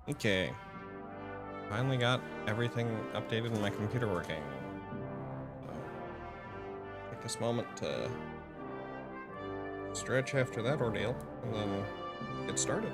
Okay. Finally got everything updated in my computer working. So, take this moment to stretch after that ordeal, and then get started.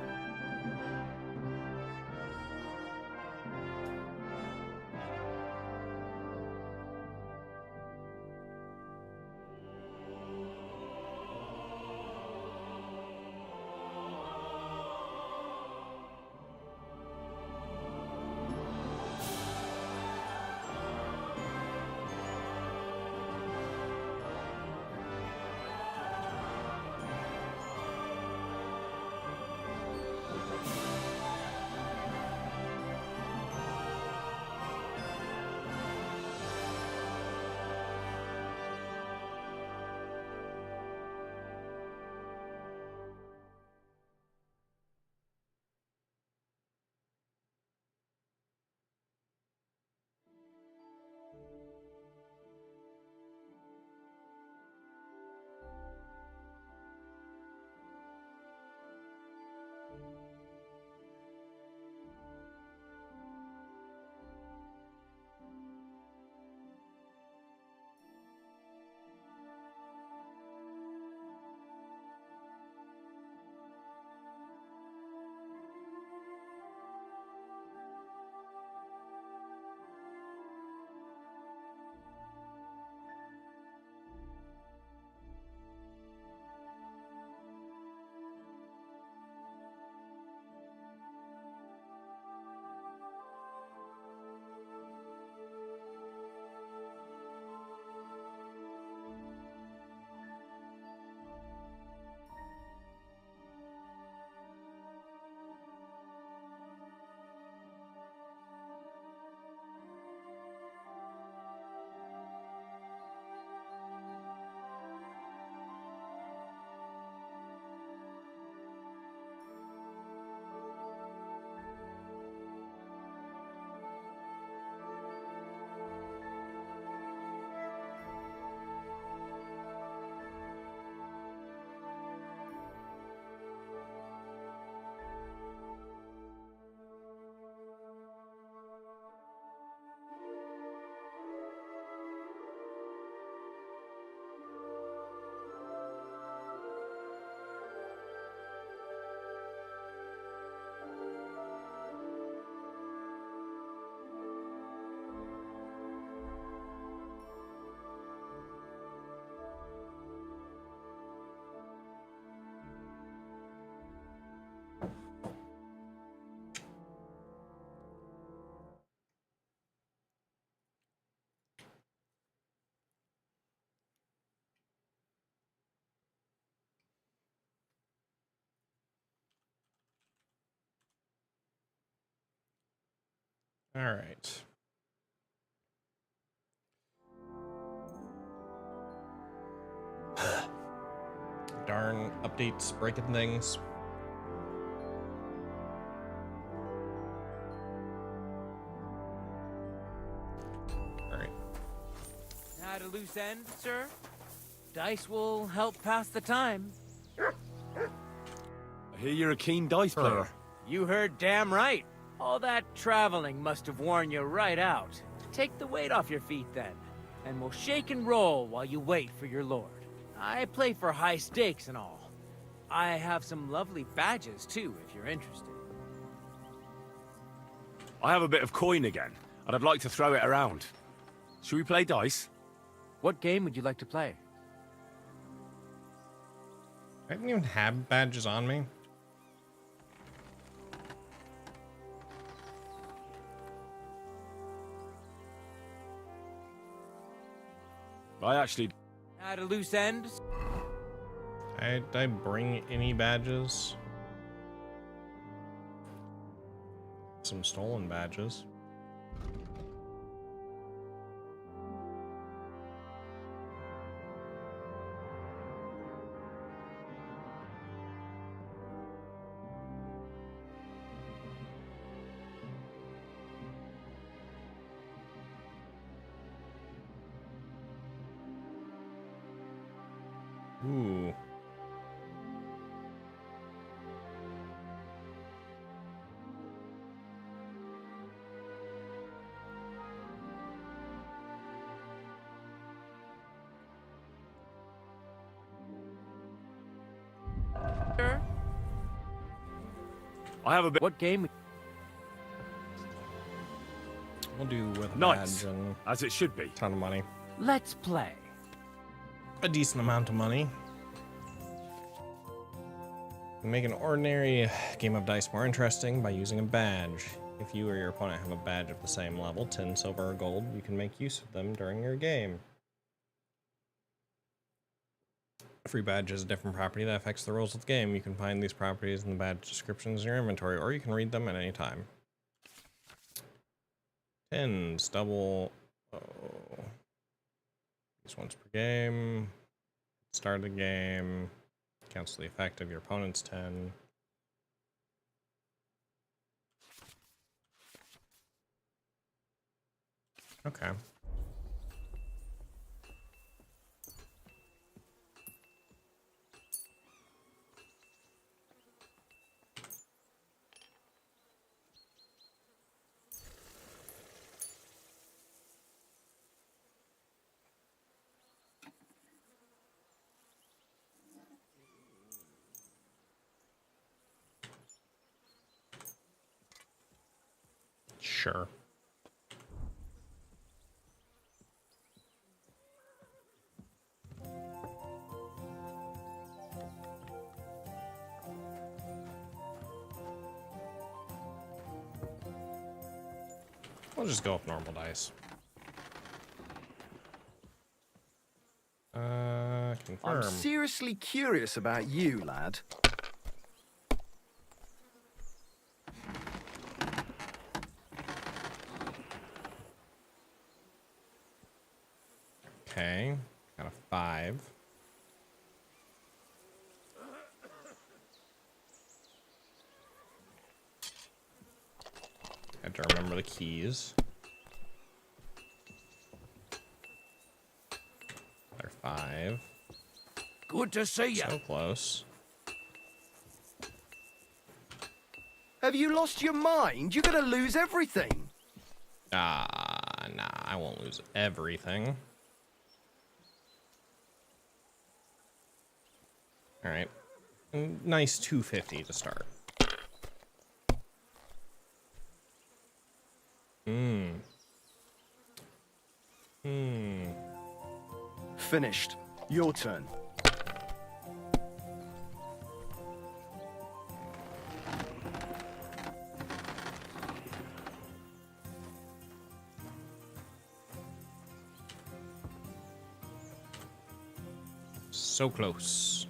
All right. Darn updates breaking things. All right. Had a loose end, sir? Dice will help pass the time. I hear you're a keen dice player. You heard damn right. All that traveling must have worn you right out. Take the weight off your feet then, and we'll shake and roll while you wait for your lord. I play for high stakes and all. I have some lovely badges too, if you're interested. I have a bit of coin again, and I'd like to throw it around. Should we play dice? What game would you like to play? I didn't even have badges on me. I actually... Had a loose end? Did I bring any badges? Some stolen badges. Ooh. I have a bit. What game? We'll do with a Nice. badge and As it should be. a ton of money. Let's play. A decent amount of money. Make an ordinary game of dice more interesting by using a badge. If you or your opponent have a badge of the same level, tin, silver, or gold, you can make use of them during your game. Every badge has a different property that affects the rules of the game. You can find these properties in the badge descriptions in your inventory, or you can read them at any time. Tins, double... Oh. Use once per game. Start the game. Cancel the effect of your opponent's 10. Okay. Sure. We'll just go with normal dice. Confirm. I'm seriously curious about you, lad. Okay, got a 5. Had to remember the keys. Another 5. Good to see you. So close. Have you lost your mind? You're gonna lose everything. Nah, I won't lose everything. All right, nice 250 to start. Finished. Your turn. So close.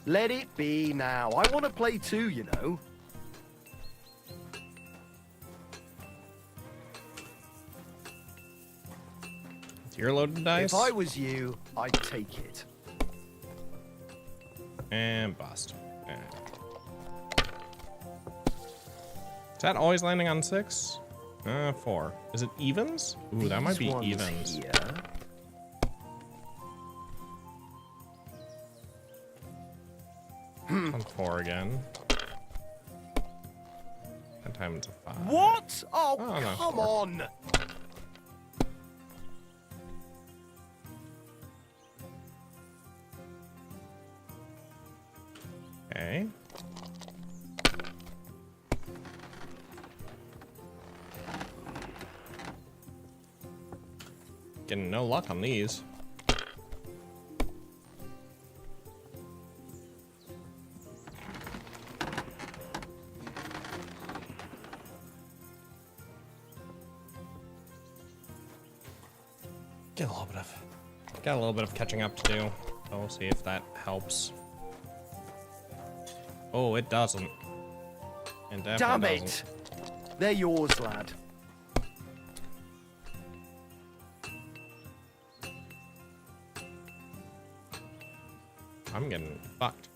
Let it be now. I want to play too, you know. Your loaded dice. If I was you, I'd take it. And bust. Is that always landing on 6? 4. Is it evens? Ooh, that might be These ones evens. Here. On 4 again. That time it's a 5. What? Oh, Oh, no, come 4. on. Okay. Getting no luck on these. Got a little bit of catching up to do. So we'll see if that helps. Oh, it doesn't. It Damn definitely it. doesn't. They're yours, lad. I'm getting fucked.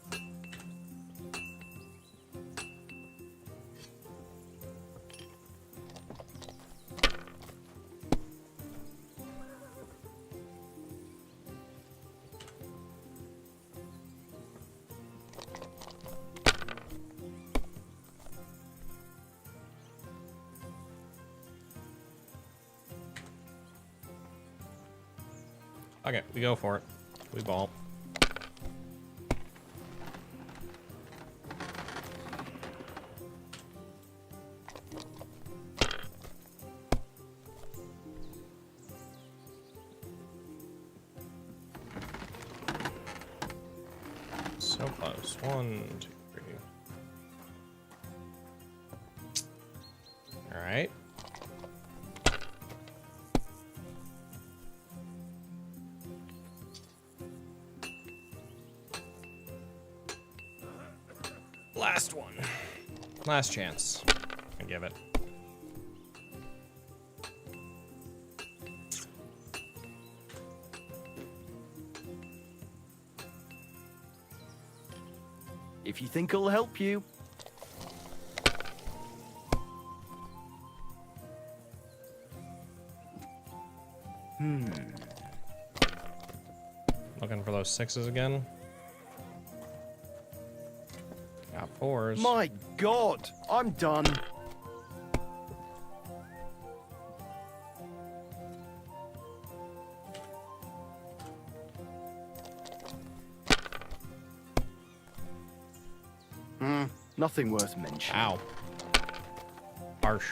Okay, we go for it. We ball. So close. 1, 2, 3. All right. Last one. Last chance. I give it. If you think it'll help you. Looking for those 6s again. Got 4s. My God, I'm done. Nothing worth mentioning. Ow. Harsh.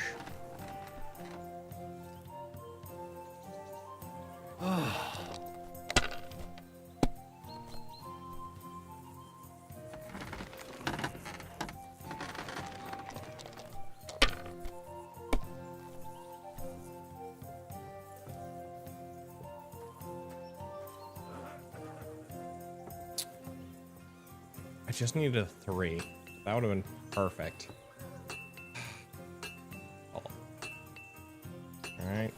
I just needed a 3. That would have been perfect. Oh. All right.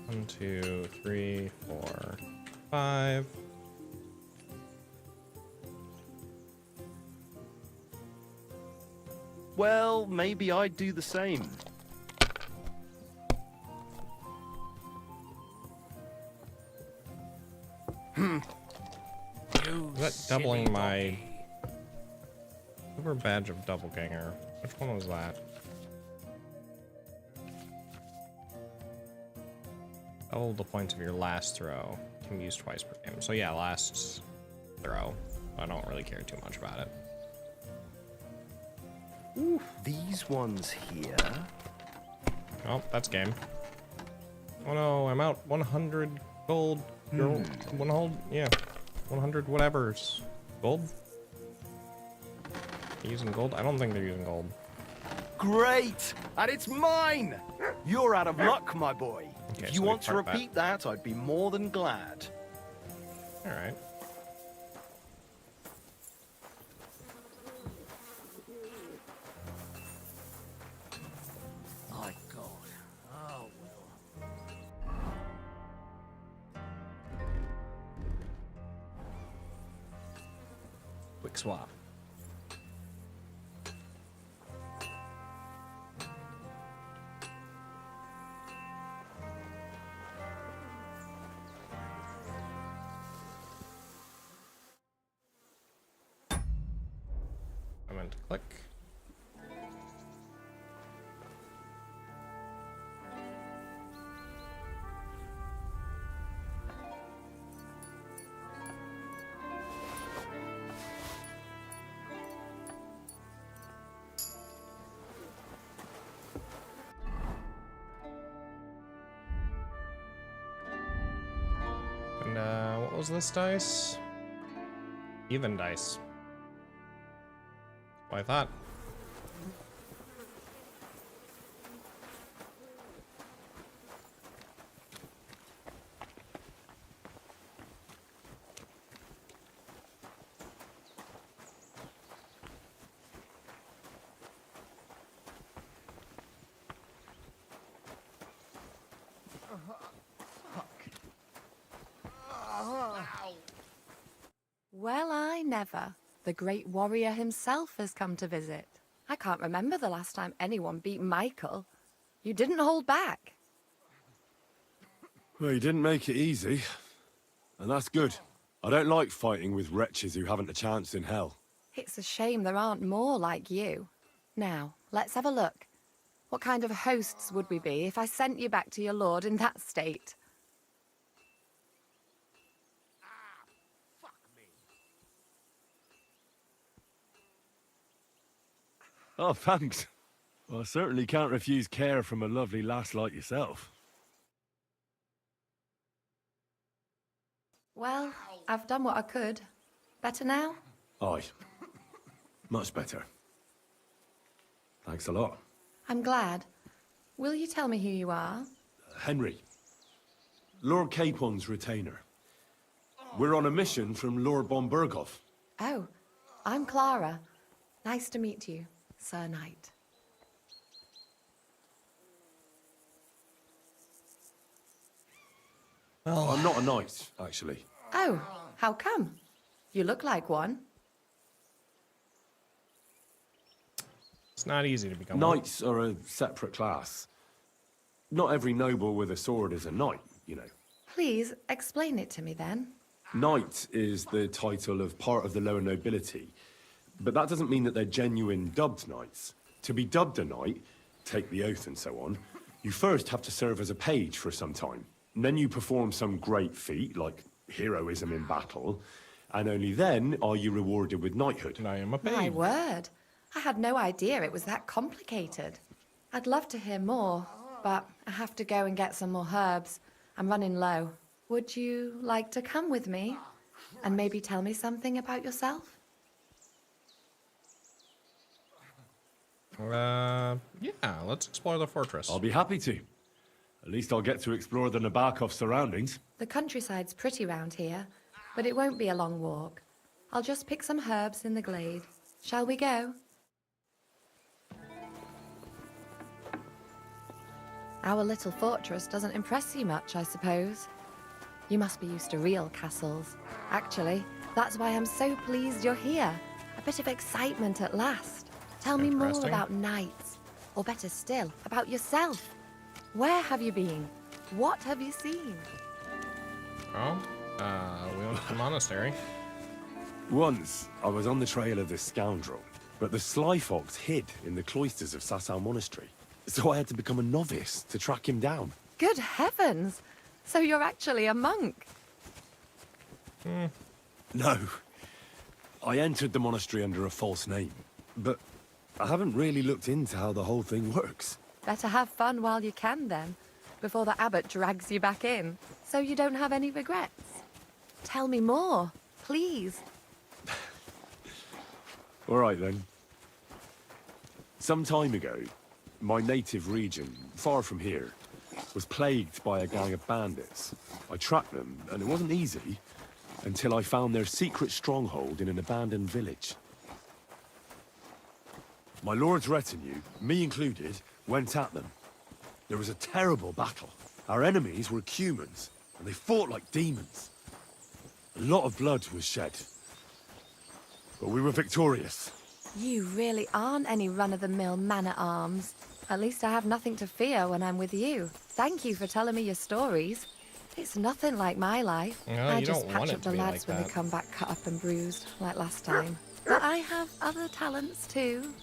One, 2, 3, 4, 5. Well, maybe I'd do the same. Is that doubling my super badge of doppelganger? Which one was that? Double the points of your last throw. Can be used twice per game. So yeah, last throw. I don't really care too much about it. Ooh, these ones here. Oh, that's game. Oh no, I'm out 100 gold. Girl, 100, yeah. 100 whatevers. Gold? Using gold? I don't think they're using gold. Great! And it's mine! You're out of luck, my boy. Okay, If you so we want to part repeat that, I'd be more than glad. Alright. My God. Oh, well. Quick swap. I meant to click. And what was this dice? Even dice. What I thought. Well, I never. The great warrior himself has come to visit. I can't remember the last time anyone beat Michael. You didn't hold back. Well, you didn't make it easy. And that's good. I don't like fighting with wretches who haven't a chance in hell. It's a shame there aren't more like you. Now, let's have a look. What kind of hosts would we be if I sent you back to your lord in that state? Oh, thanks. Well, I certainly can't refuse care from a lovely lass like yourself. Well, I've done what I could. Better now? Aye. Much better. Thanks a lot. I'm glad. Will you tell me who you are? Henry. Lord Capon's retainer. We're on a mission from Lord Bombergov. Oh, I'm Clara. Nice to meet you, Sir Knight. Well, I'm not a knight, actually. Oh, how come? You look like one. it's not easy to become one. Knights are a separate class. Not every noble with a sword is a knight, you know. Please explain it to me then. Knight is the title of part of the lower nobility, but that doesn't mean that they're genuine dubbed knights. To be dubbed a knight, take the oath and so on, you first have to serve as a page for some time. And then you perform some great feat, like heroism in battle, and only then are you rewarded with knighthood. And I am a My page. word. I had no idea it was that complicated. I'd love to hear more, but I have to go and get some more herbs. I'm running low. Would you like to come with me and maybe tell me something about yourself? Yeah, let's explore the fortress. I'll be happy to. At least I'll get to explore the Nabokov surroundings. The countryside's pretty round here, but it won't be a long walk. I'll just pick some herbs in the glade. Shall we go? Our little fortress doesn't impress you much, I suppose. You must be used to real castles. Actually, that's why I'm so pleased you're here. A bit of excitement at last. Tell me more Interesting. about knights, or better still, about yourself. Where have you been? What have you seen? Oh, we went to the monastery. Once, I was on the trail of this scoundrel, but the sly fox hid in the cloisters of Sasau Monastery. So I had to become a novice to track him down. Good heavens! So you're actually a monk? No. I entered the monastery under a false name, but I haven't really looked into how the whole thing works. Better have fun while you can then, before the abbot drags you back in, so you don't have any regrets. Tell me more, please. All right, then. Some time ago, my native region, far from here, was plagued by a gang of bandits. I tracked them, and it wasn't easy, until I found their secret stronghold in an abandoned village. My lord's retinue, me included, went at them. There was a terrible battle. Our enemies were Cumans, and they fought like demons. A lot of blood was shed. But we were victorious. You really aren't any run-of-the-mill man-at-arms. At least I have nothing to fear when I'm with you. Thank you for telling me your stories. It's nothing like my life. No, I you just don't want patch it up to the be lads like when they that. come back cut up and bruised, like last time. But I have other talents too.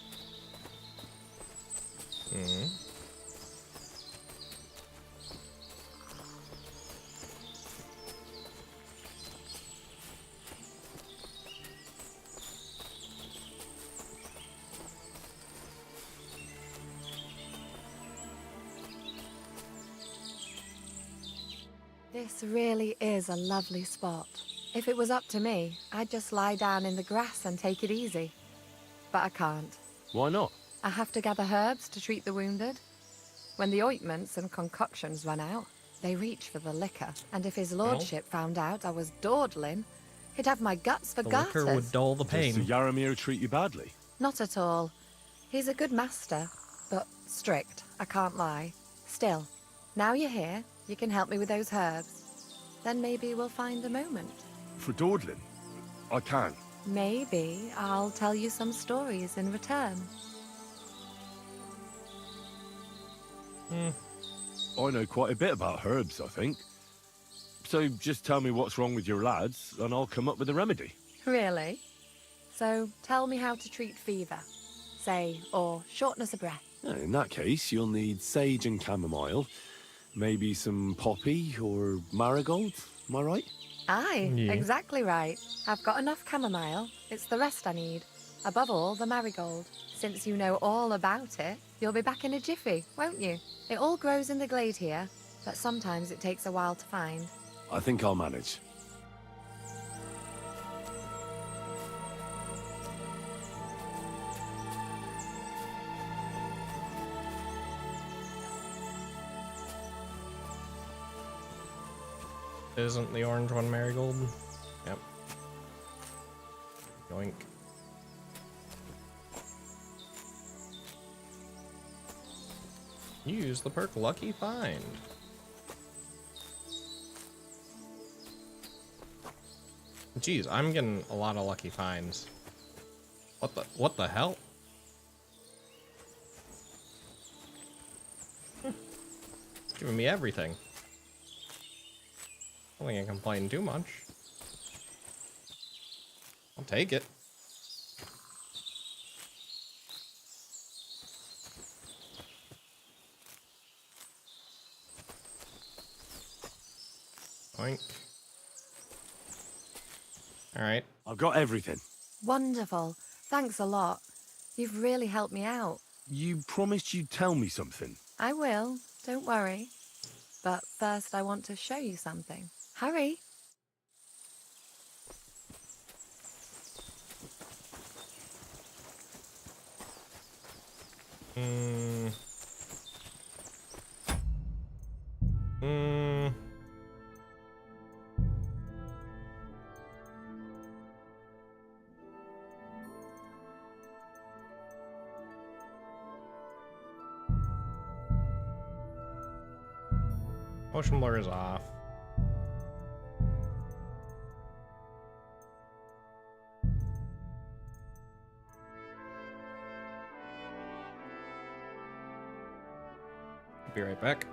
This really is a lovely spot. If it was up to me, I'd just lie down in the grass and take it easy. But I can't. Why not? I have to gather herbs to treat the wounded. When the ointments and concoctions run out, they reach for the liquor. And if his lordship found out I was dawdling, he'd have my guts for The garters. liquor would dull the Does pain. Yaramir treat you badly? Not at all. He's a good master, but strict, I can't lie. Still, now you're here, you can help me with those herbs. Then maybe we'll find a moment. For dawdling? I can. Maybe I'll tell you some stories in return. I know quite a bit about herbs, I think. So just tell me what's wrong with your lads, and I'll come up with a remedy. Really? So tell me how to treat fever, say, or shortness of breath. In that case, you'll need sage and chamomile, maybe some poppy or marigold, am I right? Aye, Yeah. exactly right. I've got enough chamomile. It's the rest I need. Above all, the marigold. Since you know all about it, you'll be back in a jiffy, won't you? It all grows in the glade here, but sometimes it takes a while to find. I think I'll manage. Isn't the orange one marigold? Yep. Yoink. Use the perk Lucky Find. Jeez, I'm getting a lot of lucky finds. What the hell? It's giving me everything. I don't think I complain too much. I'll take it. Oink. Alright. I've got everything. Wonderful. Thanks a lot. You've really helped me out. You promised you'd tell me something. I will, don't worry. But first I want to show you something. Hurry. Motion blur is off. Be right back.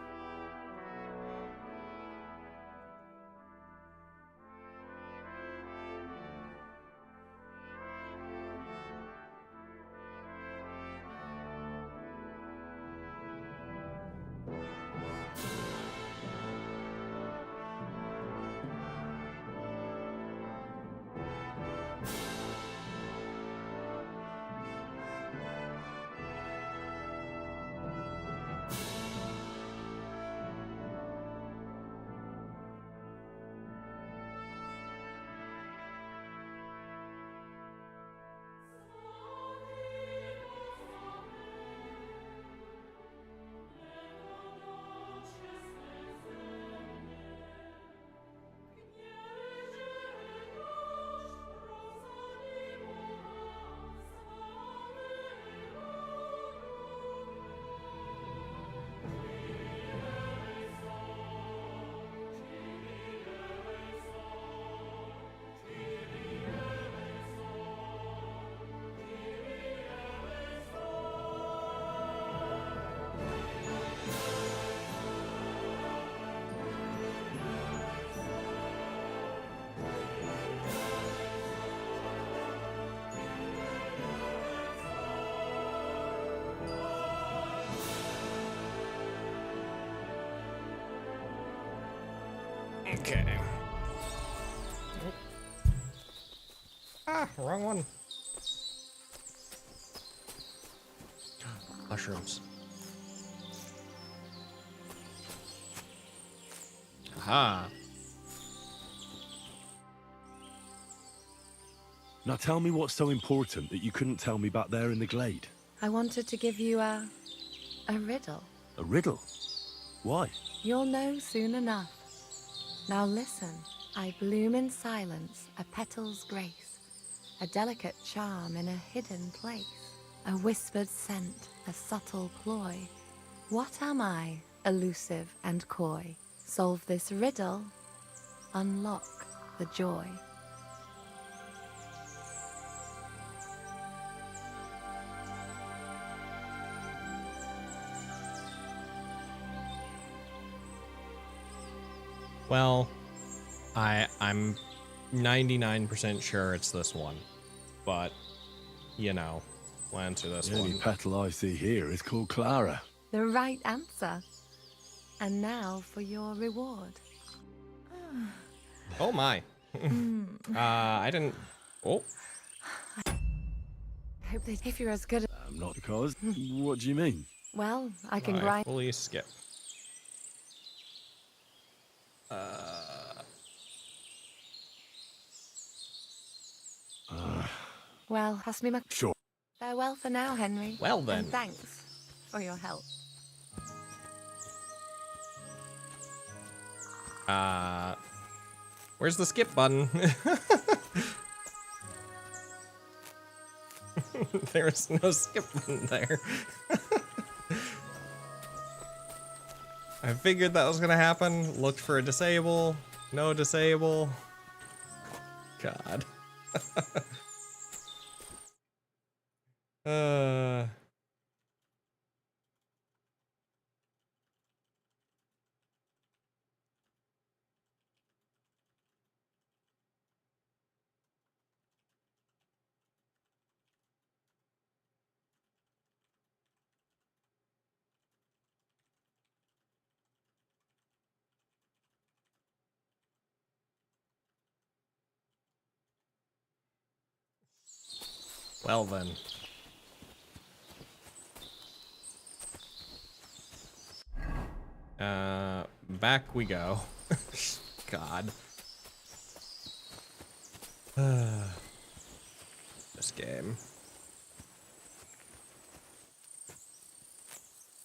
Okay. Ah, wrong one. Mushrooms. Aha. Now tell me what's so important that you couldn't tell me back there in the glade. I wanted to give you a riddle. A riddle? Why? You'll know soon enough. Now listen, I bloom in silence, a petal's grace, a delicate charm in a hidden place, a whispered scent, a subtle ploy. What am I, elusive and coy? Solve this riddle, unlock the joy. Well, I'm 99% sure it's this one, but you know, We'll answer this The only one. petal I see here is called Clara. The right answer. And now for your reward. Oh my. I didn't. Oh. Hope that if you're as good as. Not because. What do you mean? Well, I can I grind. fully skip. Well, pass me my. Sure. Farewell for now, Henry. Well then. And thanks for your help. Where's the skip button? There is no skip button there. I figured that was gonna happen. Looked for a disable. No disable. God. Well then. Back we go. God. This game.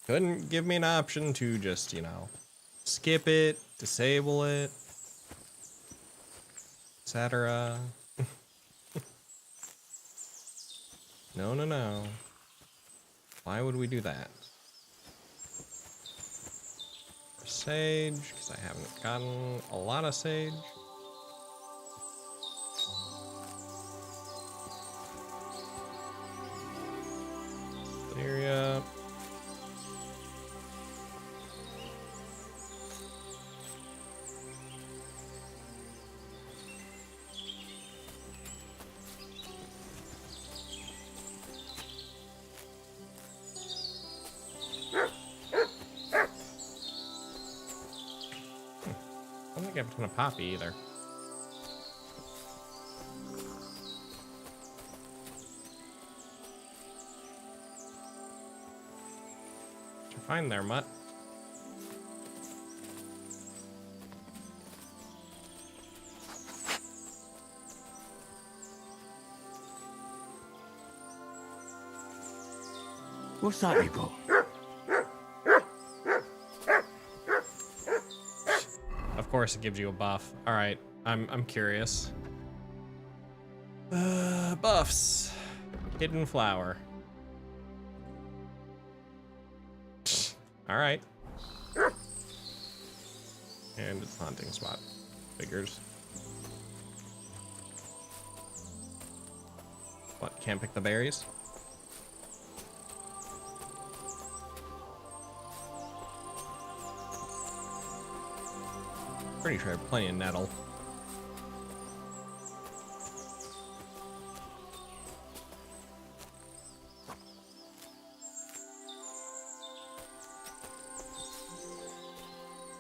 Couldn't give me an option to just, you know, skip it, disable it, etc. No, no, no. Why would we do that? Sage, because I haven't gotten a lot of sage. Area. I don't think I have a ton of poppy either. Did you find there, Mutt? What's that you got? Of course it gives you a buff. Alright, I'm curious. Buffs. Hidden flower. Alright. And it's haunting spot. Figures. What, can't pick the berries? Pretty sure I have plenty of nettle.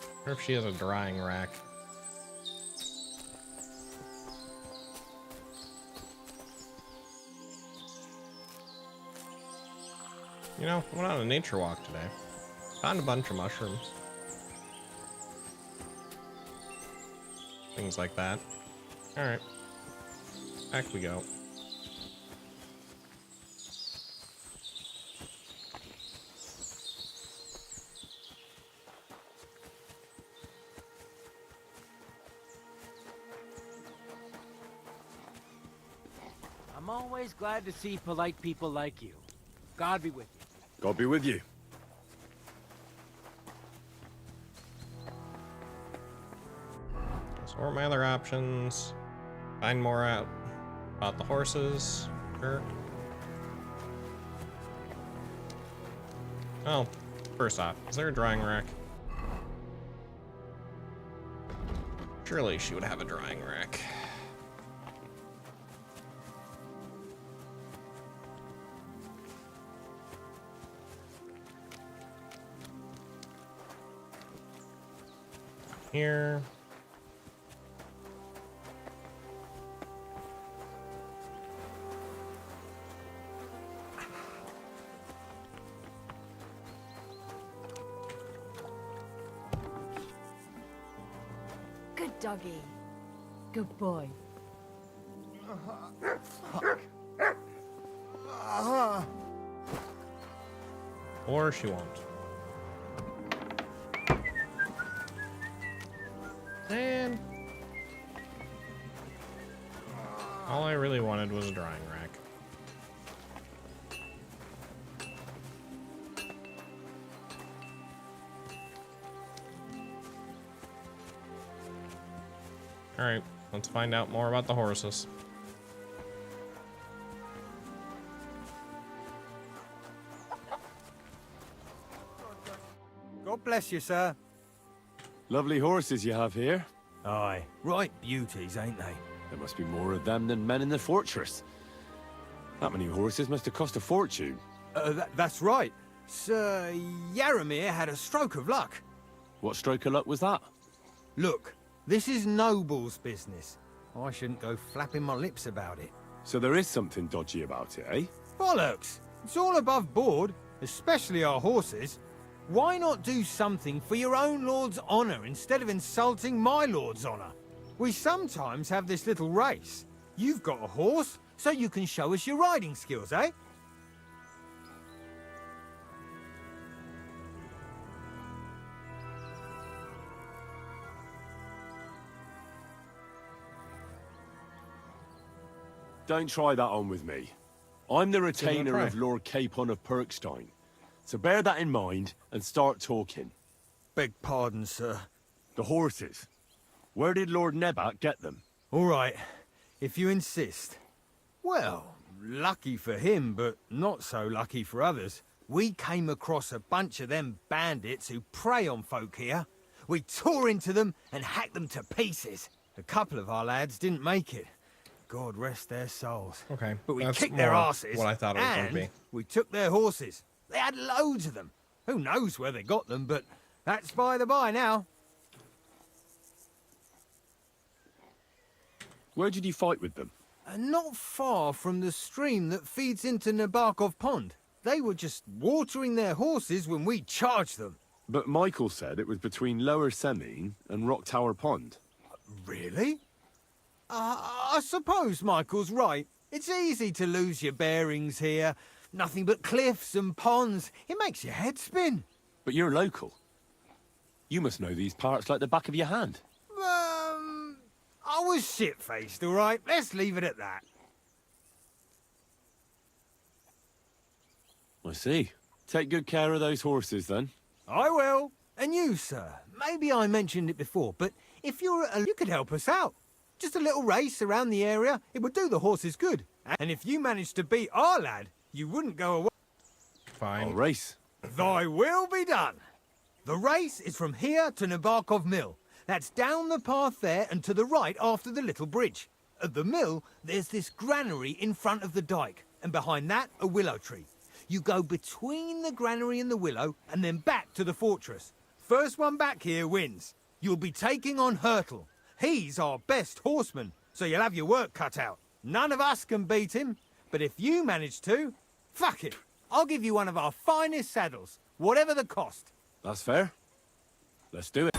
I wonder if she has a drying rack. You know, I went on a nature walk today. Found a bunch of mushrooms. Things like that. Alright. Back we go. I'm always glad to see polite people like you. God be with you. God be with you. So what are my other options? Find more out about the horses. Sure. Oh, first off, is there a drying rack? Surely she would have a drying rack. here. Good doggy. Good boy. Or she won't. And all I really wanted was a drying rack. All right, let's find out more about the horses. God bless you, sir. Lovely horses you have here. Aye, right beauties, ain't they? There must be more of them than men in the fortress. That many horses must have cost a fortune. That's right. Sir Yaramir had a stroke of luck. What stroke of luck was that? Look, this is Noble's business. I shouldn't go flapping my lips about it. So there is something dodgy about it, eh? Bollocks! It's all above board, especially our horses. Why not do something for your own lord's honor instead of insulting my lord's honor? We sometimes have this little race. You've got a horse, so you can show us your riding skills, eh? Don't try that on with me. I'm the retainer try. of Lord Capon of Perkstein. So bear that in mind and start talking. Beg pardon, sir. The horses. Where did Lord Nebat get them? All right, if you insist. Well, lucky for him, but not so lucky for others. We came across a bunch of them bandits who prey on folk here. We tore into them and hacked them to pieces. A couple of our lads didn't make it. God rest their souls. Okay, But we that's kicked their more asses. what I thought it was going to and be. we took their horses. They had loads of them. Who knows where they got them, but that's by the by now. Where did you fight with them? Not far from the stream that feeds into Nabokov Pond. They were just watering their horses when we charged them. But Michael said it was between Lower Semine and Rock Tower Pond. Really? I suppose Michael's right. It's easy to lose your bearings here. Nothing but cliffs and ponds. It makes your head spin. But you're local. You must know these parts like the back of your hand. I was shit-faced, all right? Let's leave it at that. I see. Take good care of those horses, then. I will. And you, sir. Maybe I mentioned it before, but if you could help us out. Just a little race around the area. It would do the horses good. And if you managed to beat our lad, you wouldn't go away. Fine. I'll race. Thy will be done. The race is from here to Nabokov Mill. That's down the path there and to the right after the little bridge. At the mill, there's this granary in front of the dike, and behind that, a willow tree. You go between the granary and the willow, and then back to the fortress. First one back here wins. You'll be taking on Hurtle. He's our best horseman, so you'll have your work cut out. None of us can beat him, but if you manage to, fuck it. I'll give you one of our finest saddles, whatever the cost. That's fair. Let's do it.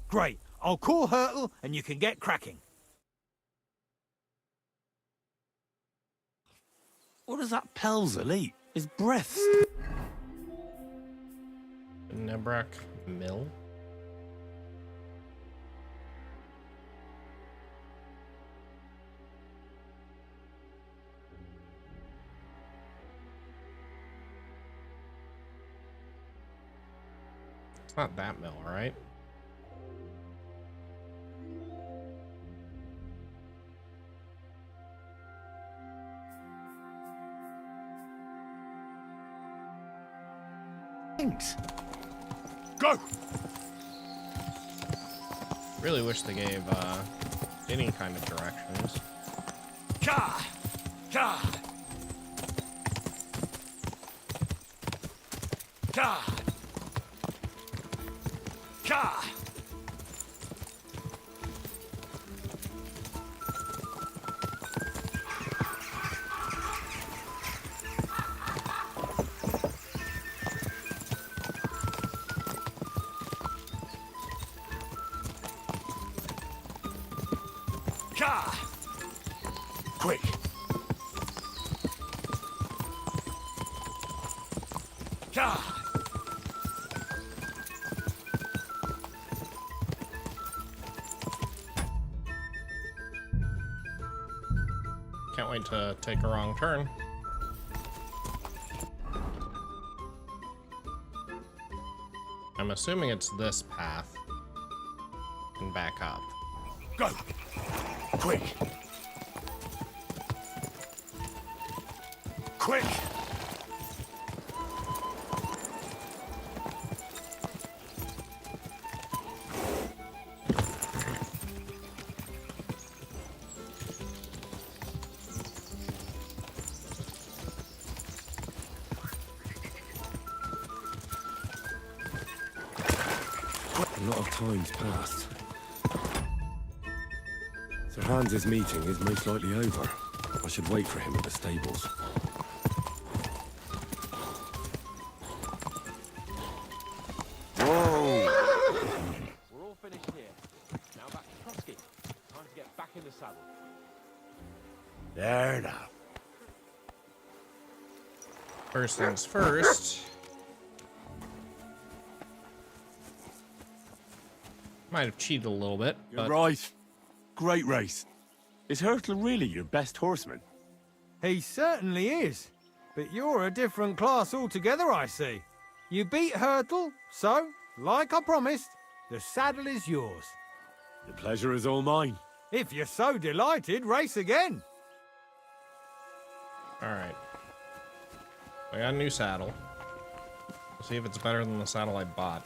Great. I'll call Hurtle and you can get cracking. What does that Pelzel eat? His breaths. Nebrak Mill? It's not that mill, right? Thanks. Go! Really wish they gave any kind of directions. Ka! Ka! Ka! Ka! Ka! Quick! Ka! Can't wait to take a wrong turn. I'm assuming it's this path. And back up. Go! Quick! Quick! A lot of time's passed. Sir Hans's meeting is most likely over. I should wait for him at the stables. Whoa! We're all finished here. Now back to Trotsky. Time to get back in the saddle. There now. First things first. Might have cheated a little bit, You're but right. Great race. Is Hurtle really your best horseman? He certainly is. But you're a different class altogether, I see. You beat Hurtle, so, like I promised, the saddle is yours. The pleasure is all mine. If you're so delighted, race again. alright. I got a new saddle. We'll see if it's better than the saddle I bought.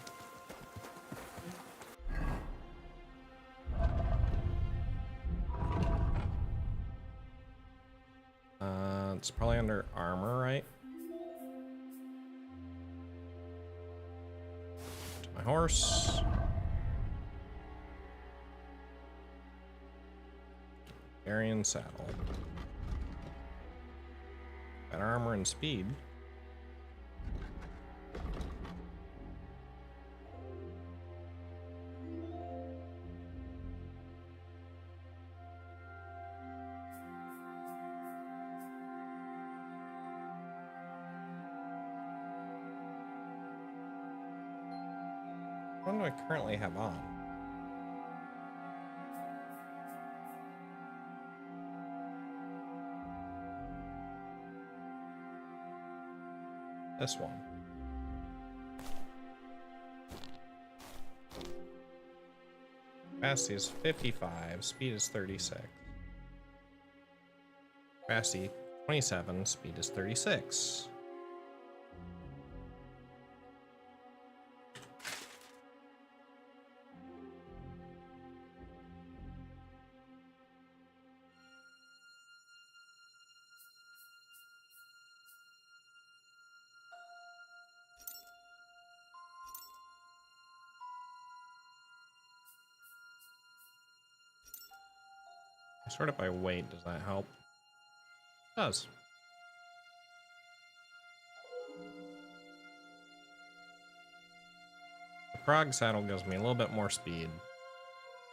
It's probably under armor, right? To my horse. Arian saddle. Got armor and speed. What do I currently have on? This one. Capacity is 55, speed is 36. Capacity 27, speed is 36. Sort it by weight, does that help? It does. The Prague saddle gives me a little bit more speed.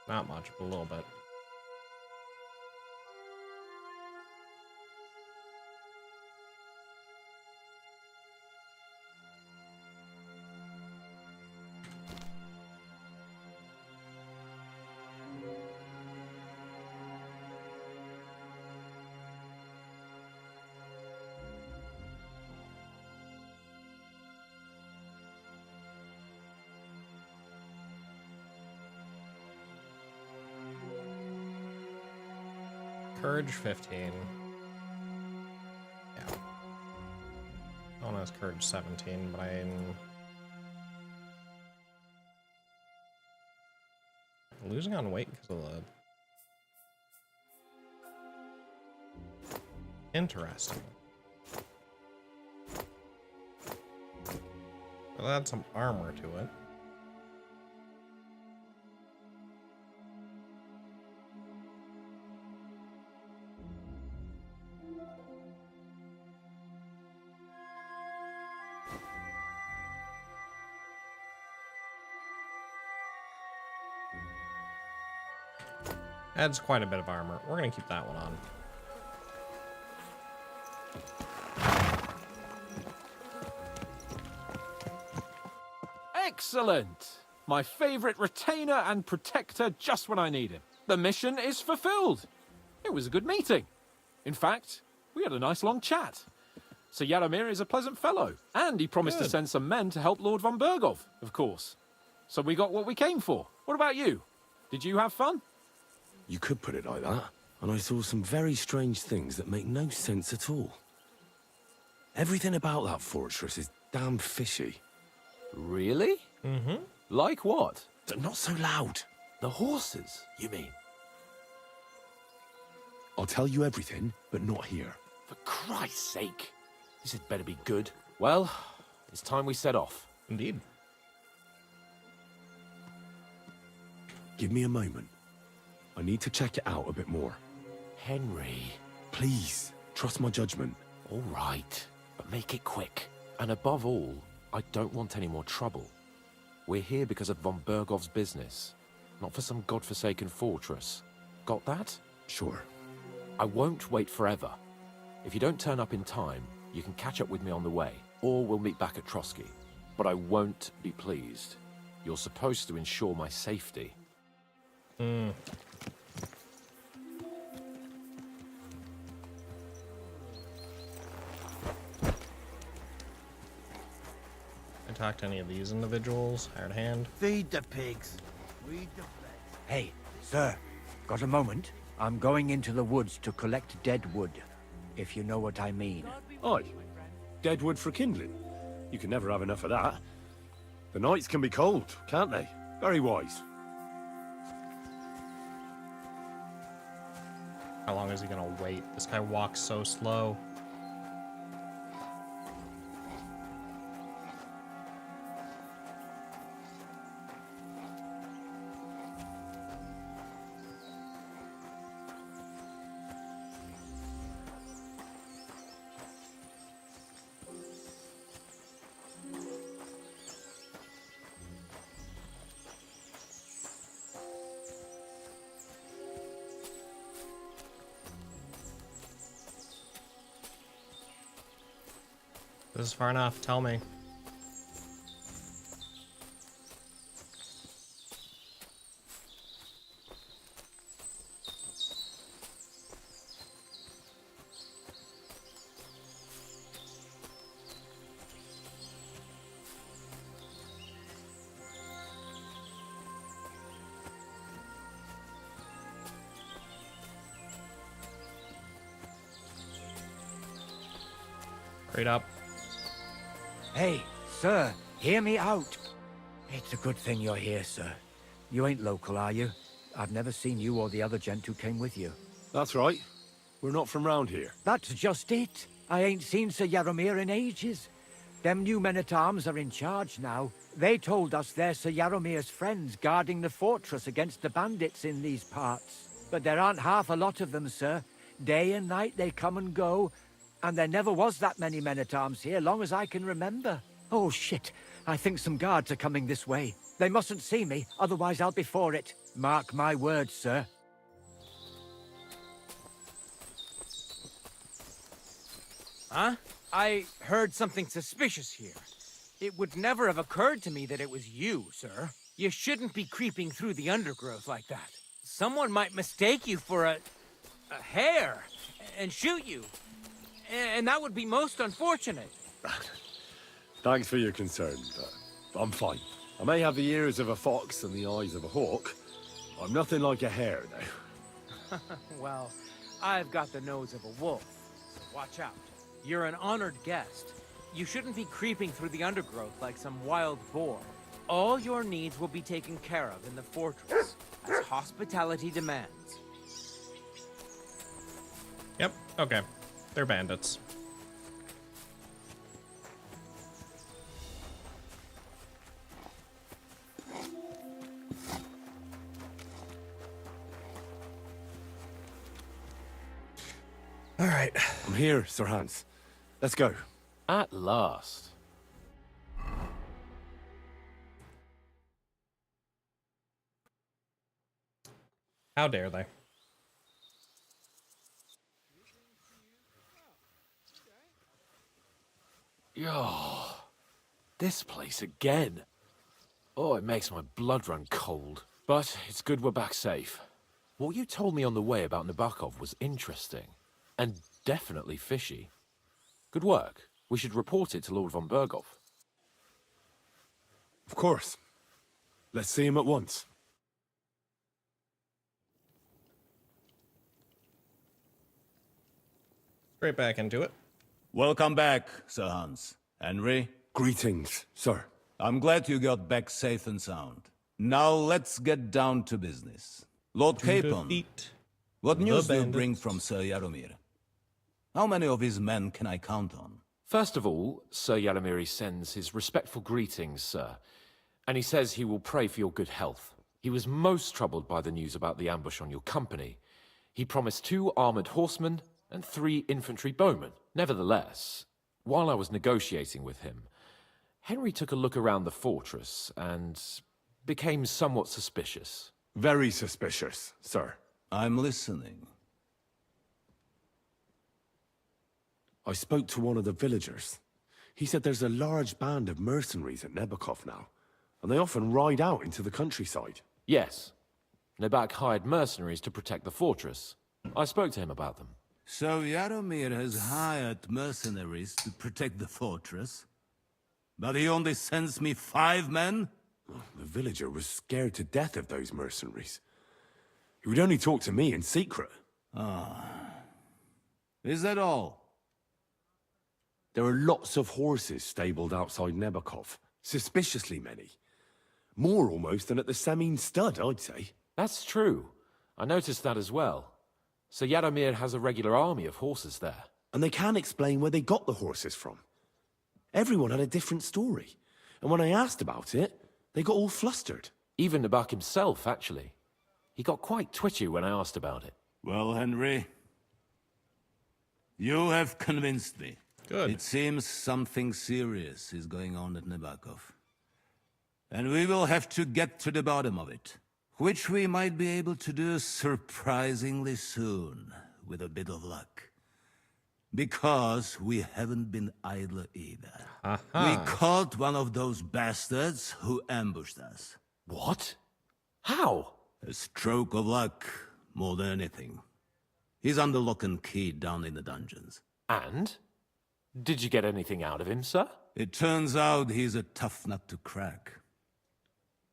Not much, but a little bit. Courage 15. Yeah. Oh, no, it's courage 17, but I'm losing on weight because of the... Interesting. I'll add some armor to it. Adds quite a bit of armor. We're gonna keep that one on. Excellent! My favorite retainer and protector just when I need him. The mission is fulfilled. It was a good meeting. In fact, we had a nice long chat. Sir Yaromir is a pleasant fellow, and he promised to send some men to help Lord von Bergov, of course. So we got what we came for. What about you? Did you have fun? You could put it like that. And I saw some very strange things that make no sense at all. Everything about that fortress is damn fishy. Really? Mm-hmm. Like what? Not so loud. The horses, you mean? I'll tell you everything, but not here. For Christ's sake. This had better be good. Well, it's time we set off. Indeed. Give me a moment. I need to check it out a bit more. Henry. Please, trust my judgment. All right, but make it quick. And above all, I don't want any more trouble. We're here because of von Bergov's business, not for some godforsaken fortress. Got that? Sure. I won't wait forever. If you don't turn up in time, you can catch up with me on the way, or we'll meet back at Trotsky. But I won't be pleased. You're supposed to ensure my safety. Talk to any of these individuals, hired hand. Feed the pigs. Read the flesh. Hey, sir, got a moment? I'm going into the woods to collect dead wood, if you know what I mean. Aye. Dead wood for kindling. You can never have enough of that. The nights can be cold, can't they? Very wise. How long is he gonna wait? This guy walks so slow. This is far enough, tell me. Straight up. Hey, sir, hear me out. It's a good thing you're here, sir. You ain't local, are you? I've never seen you or the other gent who came with you. That's right. We're not from round here. That's just it. I ain't seen Sir Yaromir in ages. Them new men-at-arms are in charge now. They told us they're Sir Yaromir's friends guarding the fortress against the bandits in these parts. But there aren't half a lot of them, sir. Day and night they come and go, and there never was that many men-at-arms here, long as I can remember. Oh, shit. I think some guards are coming this way. They mustn't see me, otherwise I'll be for it. Mark my words, sir. Huh? I heard something suspicious here. It would never have occurred to me that it was you, sir. You shouldn't be creeping through the undergrowth like that. Someone might mistake you for a hare and shoot you. And that would be most unfortunate. Thanks for your concern, but I'm fine. I may have the ears of a fox and the eyes of a hawk. I'm nothing like a hare, though. Well, I've got the nose of a wolf, so watch out. You're an honored guest. You shouldn't be creeping through the undergrowth like some wild boar. All your needs will be taken care of in the fortress, as hospitality demands. Yep, okay. They're bandits. All right. I'm here, Sir Hans. Let's go. At last. How dare they? Oh, this place again. Oh, it makes my blood run cold. But it's good we're back safe. What you told me on the way about Nabokov was interesting. And definitely fishy. Good work. We should report it to Lord von Berghoff. Of course. Let's see him at once. Straight back into it. Welcome back, Sir Hans. Henry, Greetings, sir. I'm glad you got back safe and sound. Now let's get down to business. Lord Capon, Defeat what news do you bandits. bring from Sir Jaromir? How many of his men can I count on? First of all, Sir Jaromir sends his respectful greetings, sir. And he says he will pray for your good health. He was most troubled by the news about the ambush on your company. He promised 2 armored horsemen and 3 infantry bowmen. Nevertheless, while I was negotiating with him, Henry took a look around the fortress and became somewhat suspicious. Very suspicious, sir. I'm listening. I spoke to one of the villagers. He said there's a large band of mercenaries at Nebokov now, and they often ride out into the countryside. Yes. Nebak hired mercenaries to protect the fortress. I spoke to him about them. So Jaromir has hired mercenaries to protect the fortress? But he only sends me 5 men? The villager was scared to death of those mercenaries. He would only talk to me in secret. Is that all? There are lots of horses stabled outside Nebokov. Suspiciously many. More almost than at the Semine stud, I'd say. That's true. I noticed that as well. Sir Jaromir has a regular army of horses there. And they can't explain where they got the horses from. Everyone had a different story. And when I asked about it, they got all flustered. Even Nebak himself, actually. He got quite twitchy when I asked about it. Well, Henry, you have convinced me. Good. It seems something serious is going on at Nabokov. And we will have to get to the bottom of it. Which we might be able to do surprisingly soon, with a bit of luck. Because we haven't been idle either. We caught one of those bastards who ambushed us. What? How? A stroke of luck, more than anything. He's under lock and key down in the dungeons. And? Did you get anything out of him, sir? It turns out he's a tough nut to crack.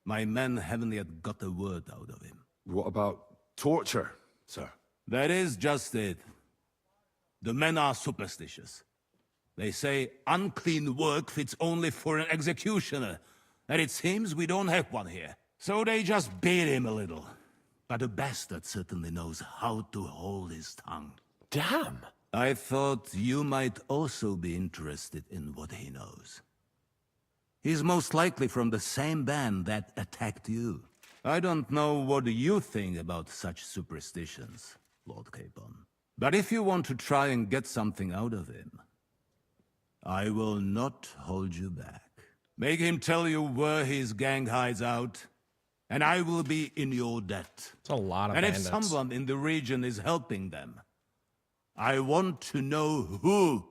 My men haven't yet got a word out of him. What about torture, sir? That is just it. The men are superstitious. They say unclean work fits only for an executioner, and it seems we don't have one here. So they just beat him a little. But the bastard certainly knows how to hold his tongue. Damn! I thought you might also be interested in what he knows. He's most likely from the same band that attacked you. I don't know what you think about such superstitions, Lord Capon. But if you want to try and get something out of him, I will not hold you back. Make him tell you where his gang hides out, and I will be in your debt. It's a lot of And if bandits. someone in the region is helping them, I want to know who.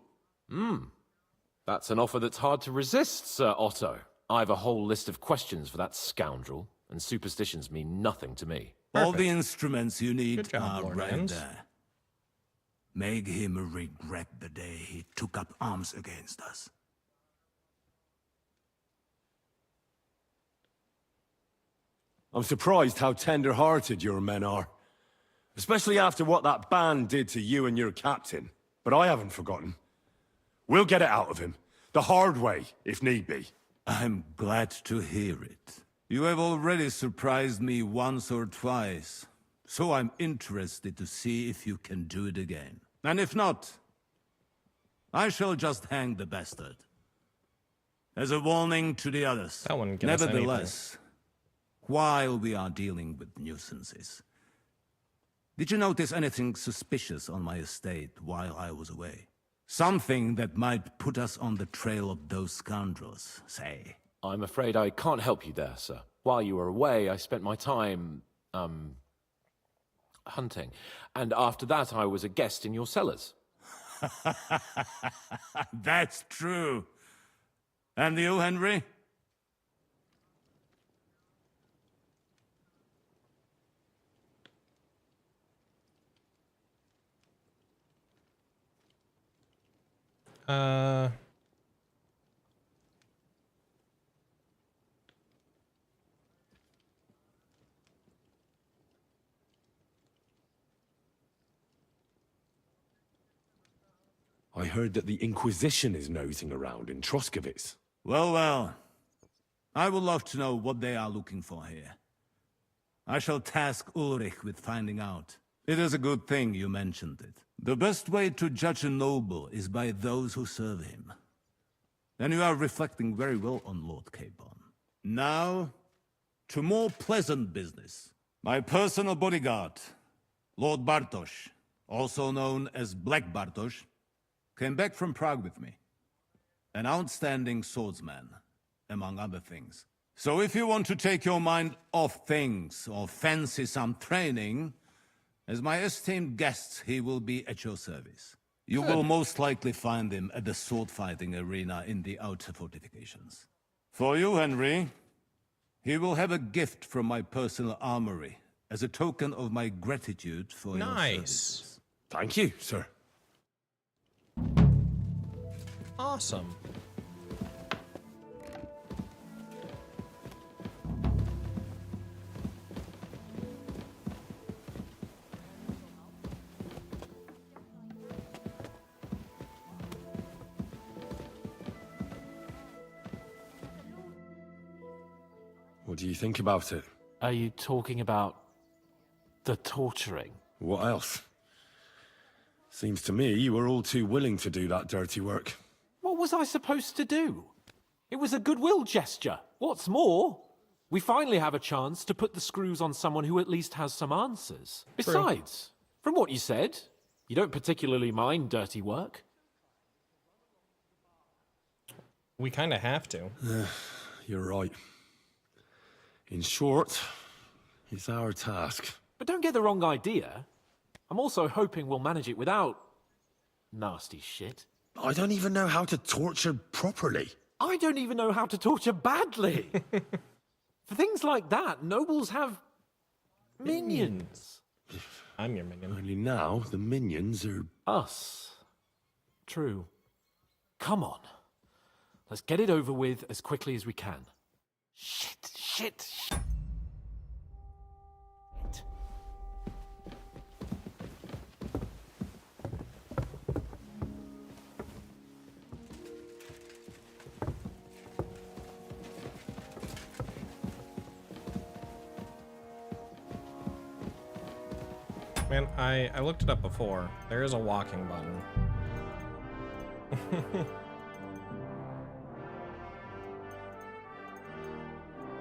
That's an offer that's hard to resist, Sir Otto. I have a whole list of questions for that scoundrel, and superstitions mean nothing to me. All the instruments you need Good job, are Lord right Hans. there. Make him regret the day he took up arms against us. I'm surprised how tender-hearted your men are. Especially after what that band did to you and your captain. But I haven't forgotten. We'll get it out of him. The hard way, if need be. I'm glad to hear it. You have already surprised me once or twice, so I'm interested to see if you can do it again. And if not, I shall just hang the bastard. As a warning to the others. That wouldn't get us anything. Nevertheless, while we are dealing with nuisances, did you notice anything suspicious on my estate while I was away? Something that might put us on the trail of those scoundrels, say. I'm afraid I can't help you there, sir. While you were away, I spent my time, hunting. And after that, I was a guest in your cellars. That's true. And you, Henry? I heard that the Inquisition is nosing around in Troskowitz. Well, well. I would love to know what they are looking for here. I shall task Ulrich with finding out. It is a good thing you mentioned it. The best way to judge a noble is by those who serve him. And you are reflecting very well on Lord Capon. Now, to more pleasant business. My personal bodyguard, Lord Bartosz, also known as Black Bartosz, came back from Prague with me. An outstanding swordsman, among other things. So if you want to take your mind off things or fancy some training, as my esteemed guest, he will be at your service. You will most likely find him at the sword-fighting arena in the outer fortifications. For you, Henry, he will have a gift from my personal armory as a token of my gratitude for your services. Thank you, sir. Awesome. What do you think about it? Are you talking about the torturing? What else? Seems to me you were all too willing to do that dirty work. What was I supposed to do? It was a goodwill gesture. What's more, we finally have a chance to put the screws on someone who at least has some answers. Besides, from what you said, you don't particularly mind dirty work. We kind of have to. You're right. In short, it's our task. But don't get the wrong idea. I'm also hoping we'll manage it without nasty shit. I don't even know how to torture properly. I don't even know how to torture badly. For things like that, nobles have minions. I'm your minion. Only now, the minions are... Us. True. Come on. Let's get it over with as quickly as we can. Shit. Man, I looked it up before. There is a walking button.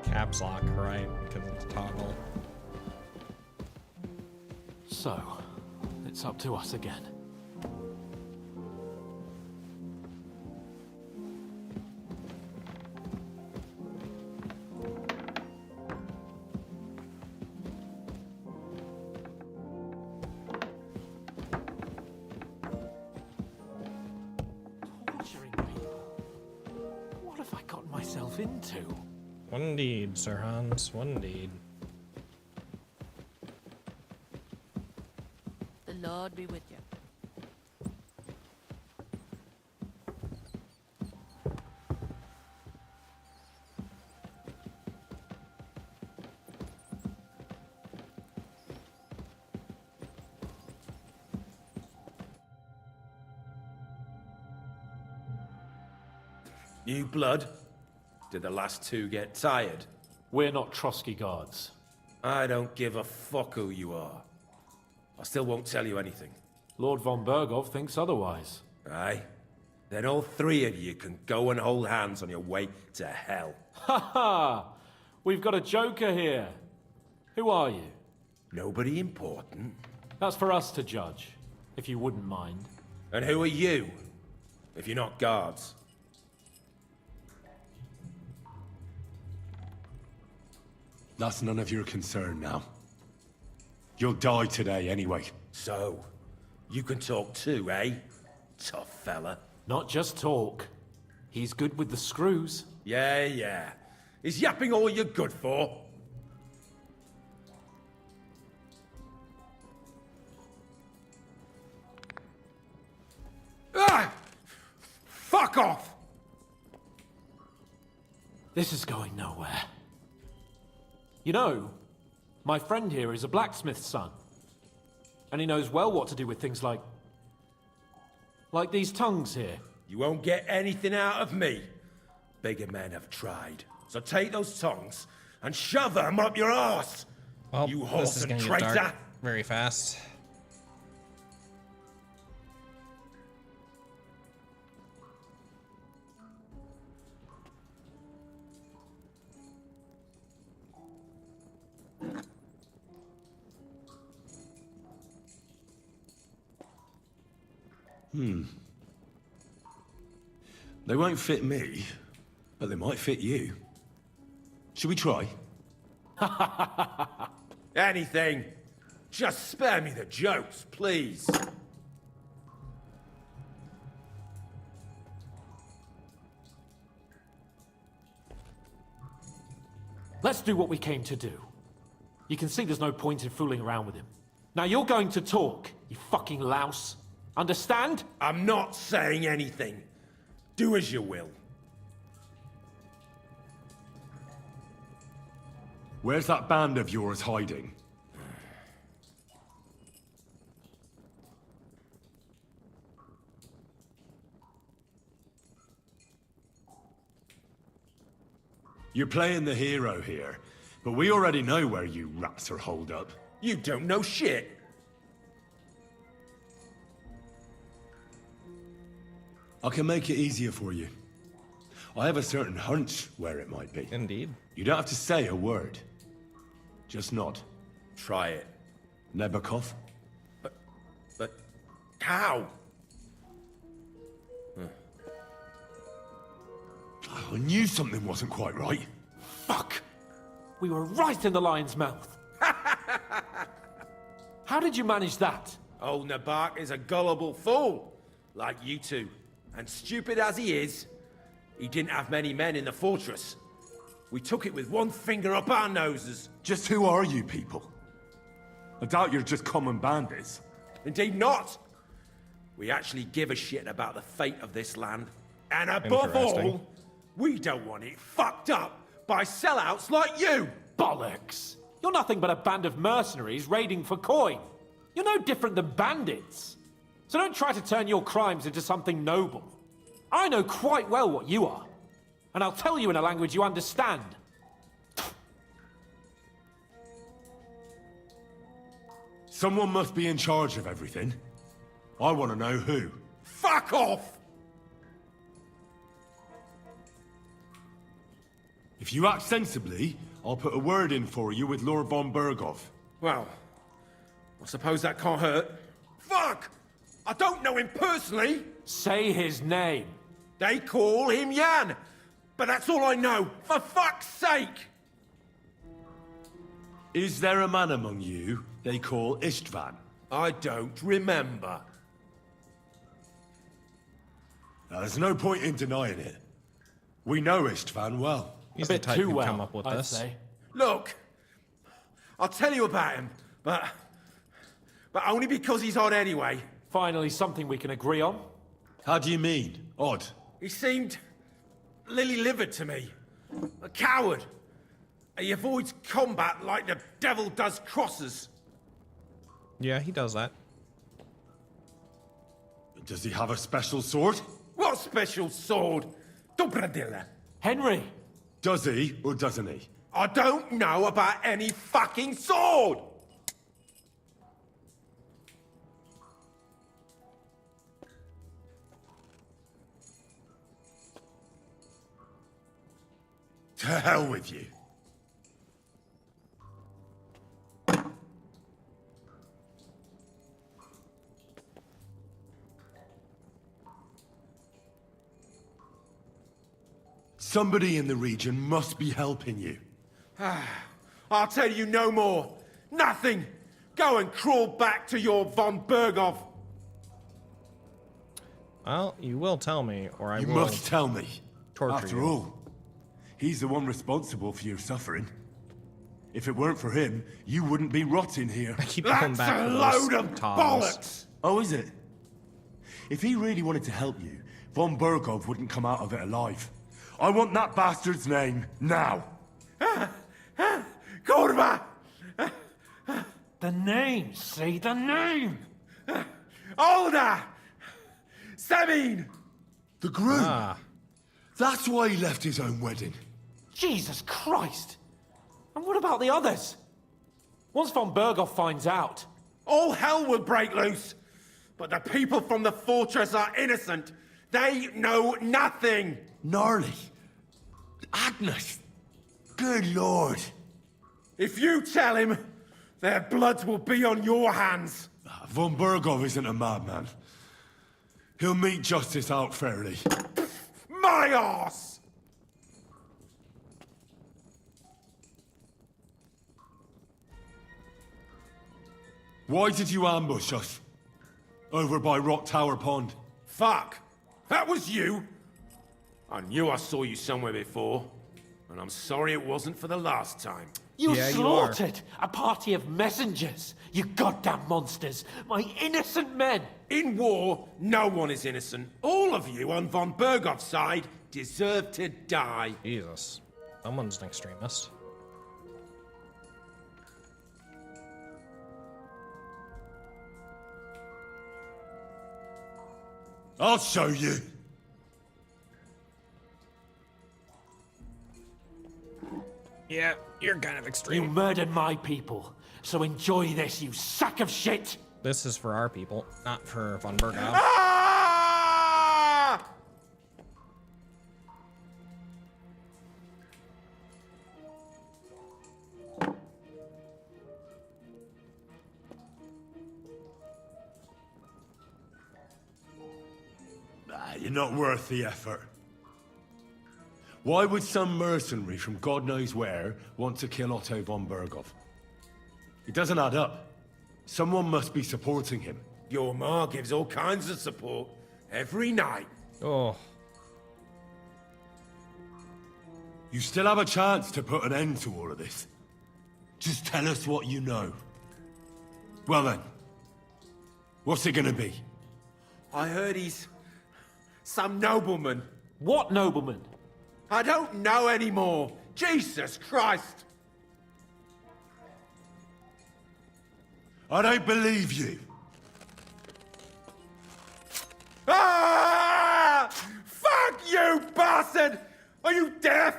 Caps lock, right? Because it's toggle. So, it's up to us again. Torturing people. What have I gotten myself into? One indeed, Sir Hans, one indeed. The Lord be with you. New blood? Did the last two get tired? We're not Trotsky guards. I don't give a fuck who you are. I still won't tell you anything. Lord von Bergov thinks otherwise. Aye? Then all three of you can go and hold hands on your way to hell. Ha ha! We've got a joker here. Who are you? Nobody important. That's for us to judge, if you wouldn't mind. And who are you, if you're not guards? That's none of your concern now. You'll die today anyway. So, you can talk too, eh? Tough fella. Not just talk. He's good with the screws. Yeah, yeah. Is yapping all you're good for? Ah! Fuck off! This is going nowhere. You know, my friend here is a blacksmith's son. And he knows well what to do with things like these tongues here. You won't get anything out of me. Bigger men have tried. So take those tongs and shove them up your arse. Well, You this horse is and gonna get traitor. dark very fast. They won't fit me, but they might fit you. Should we try? Anything. Just spare me the jokes, please. Let's do what we came to do. You can see there's no point in fooling around with him. Now you're going to talk, you fucking louse. Understand? I'm not saying anything. Do as you will. Where's that band of yours hiding? You're playing the hero here, but we already know where you rats are holed up. You don't know shit. I can make it easier for you. I have a certain hunch where it might be. Indeed. You don't have to say a word. Just nod. Try it. Nebakov? But how? I knew something wasn't quite right. Fuck! We were right in the lion's mouth. How did you manage that? Old Nabak is a gullible fool, like you two. And stupid as he is, he didn't have many men in the fortress. We took it with one finger up our noses. Just who are you people? I doubt you're just common bandits. Indeed not. We actually give a shit about the fate of this land. And above all, we don't want it fucked up by sellouts like you. Bollocks! You're nothing but a band of mercenaries raiding for coin. You're no different than bandits. So don't try to turn your crimes into something noble. I know quite well what you are. And I'll tell you in a language you understand. Someone must be in charge of everything. I want to know who. Fuck off! If you act sensibly, I'll put a word in for you with Lord von Berghoff. Well, I suppose that can't hurt. Fuck! I don't know him personally. Say his name. They call him Jan. But that's all I know. For fuck's sake! Is there a man among you they call Istvan? I don't remember. Now, there's no point in denying it. We know Istvan well. He's a bit the type too who'd well, come up with I'd this. say. Look, I'll tell you about him, but only because he's odd anyway. Finally, something we can agree on. How do you mean? Odd? He seemed lily-livered to me. A coward. He avoids combat like the devil does crosses. Yeah, he does that. Does he have a special sword? What special sword? Dobradilla. Henry! Does he, or doesn't he? I don't know about any fucking sword! To hell with you. Somebody in the region must be helping you. I'll tell you no more. Nothing. Go and crawl back to your von Berghoff. Well, you will tell me, or I You will must tell me. torture After you. all, he's the one responsible for your suffering. If it weren't for him, you wouldn't be rotting here. I keep going That's back a to those load of towels. bollocks! Oh, is it? If he really wanted to help you, von Bergov wouldn't come out of it alive. I want that bastard's name, now! Kurva! The name, say the name! Older! Semin! The groom! Ah, That's why he left his own wedding. Jesus Christ! And what about the others? Once von Berghoff finds out... All hell will break loose! But the people from the fortress are innocent! They know nothing! Gnarly. Agnes. Good lord. If you tell him, their blood will be on your hands! Von Bergov isn't a madman. He'll mete justice out fairly. My arse! Why did you ambush us? Over by Rock Tower Pond. Fuck! That was you! I knew I saw you somewhere before, and I'm sorry it wasn't for the last time. You Yeah, you are. slaughtered a party of messengers, you goddamn monsters! My innocent men! In war, no one is innocent. All of you on von Bergov's side deserve to die. Jesus. Someone's an extremist. I'll show you. Yeah, you're kind of You extreme. murdered my people, so enjoy this, you sack of shit! This is for our people, not for von Berghoff. Ah! You're not worth the effort. Why would some mercenary from God knows where want to kill Otto von Berghoff? It doesn't add up. Someone must be supporting him. Your ma gives all kinds of support every night. Oh, You still have a chance to put an end to all of this. Just tell us what you know. Well then, what's it gonna be? I heard he's some nobleman. What nobleman? I don't know anymore. Jesus Christ! I don't believe you. Ah! Fuck you, bastard! Are you deaf?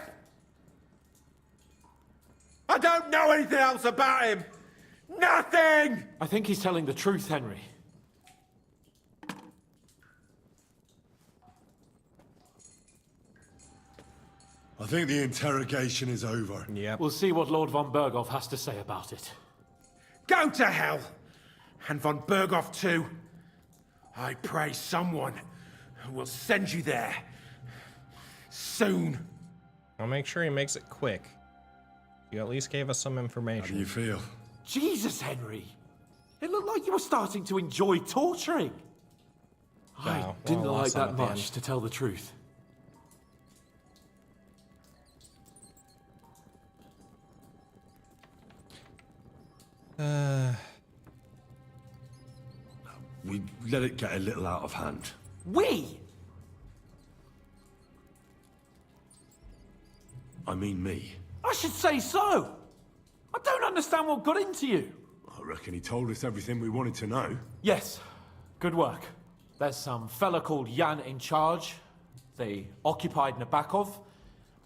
I don't know anything else about him. Nothing! I think he's telling the truth, Henry. I think the interrogation is over. yep. We'll see what Lord von Berghoff has to say about it. Go to hell! And von Berghoff too. I pray someone will send you there. Soon. I'll make sure he makes it quick. You at least gave us some How do information. you feel? Jesus, Henry! It looked like you were starting to enjoy torturing. I Wow, didn't well, like lost some that at the much, end. to tell the truth. We let it get a little out of hand. We? I mean me. I should say so. I don't understand what got into you. I reckon he told us everything we wanted to know. Yes, good work. There's some fella called Jan in charge. They occupied Nabokov,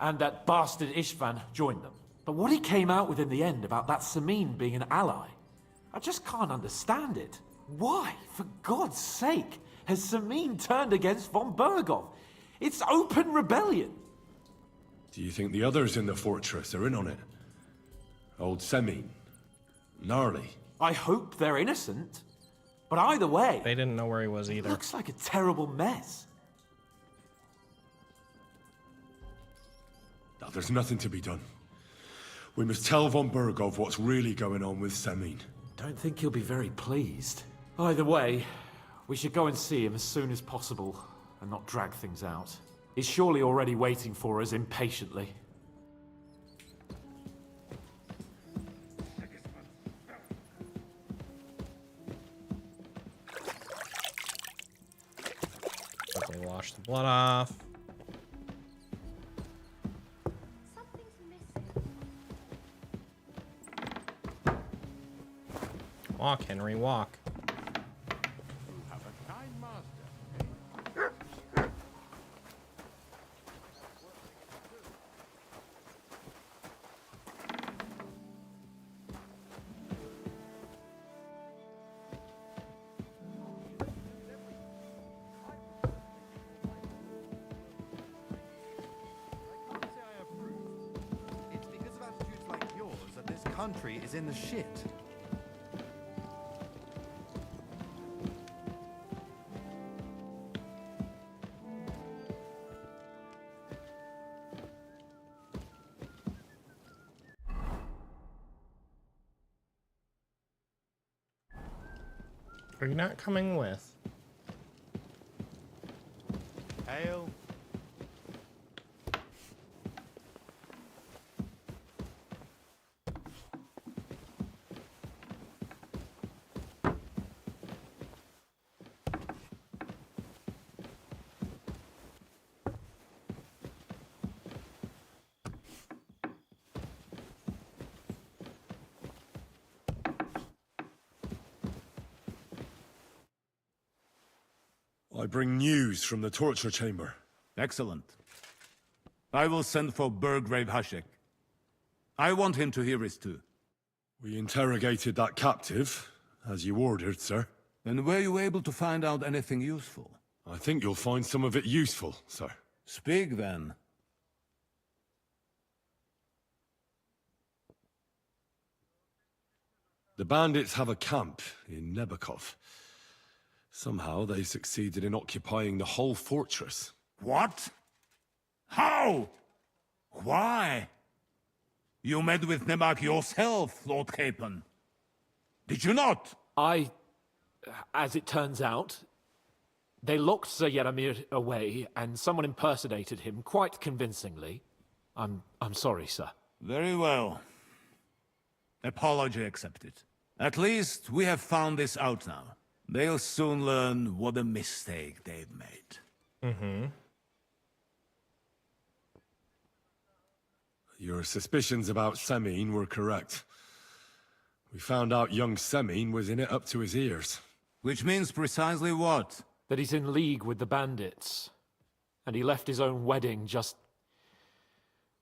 and that bastard Istvan joined them. But what he came out with in the end about that Samin being an ally, I just can't understand it. Why, for God's sake, has Samin turned against von Berghoff? It's open rebellion. Do you think the others in the fortress are in on it? Old Semin? Gnarly? I hope they're innocent. But either way, They didn't know where he was it either. looks like a terrible mess. Now, there's nothing to be done. We must tell von Berghoff what's really going on with Semin. Don't think he'll be very pleased. Either way, we should go and see him as soon as possible. and not drag things out. He's surely already waiting for us impatiently. Quickly wash the blood off. Walk, Henry, walk. It's because of attitudes like yours that this country is in the shit. Are you not coming with? Ale. I bring news from the torture chamber. Excellent. I will send for Burgrave Hashek. I want him to hear it too. We interrogated that captive, as you ordered, sir. And were you able to find out anything useful? I think you'll find some of it useful, sir. Speak then. The bandits have a camp in Nebakov. Somehow they succeeded in occupying the whole fortress. What? How? Why? You met with Nebak yourself, Lord Capon. Did you not? As it turns out, they locked Sir Yaramir away, and someone impersonated him quite convincingly. I'm sorry, sir. Very well. Apology accepted. At least we have found this out now. They'll soon learn what a mistake they've made. Mm-hmm. Your suspicions about Semine were correct. We found out young Semine was in it up to his ears. Which means precisely what? That he's in league with the bandits. And he left his own wedding just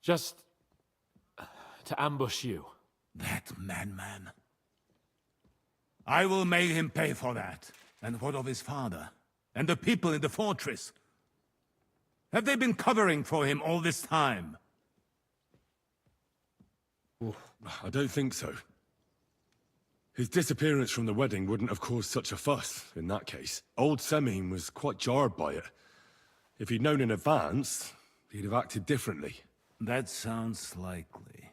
to ambush you. That madman. I will make him pay for that. And what of his father? And the people in the fortress? Have they been covering for him all this time? I don't think so. His disappearance from the wedding wouldn't have caused such a fuss, in that case. Old Semine was quite jarred by it. If he'd known in advance, he'd have acted differently. That sounds likely.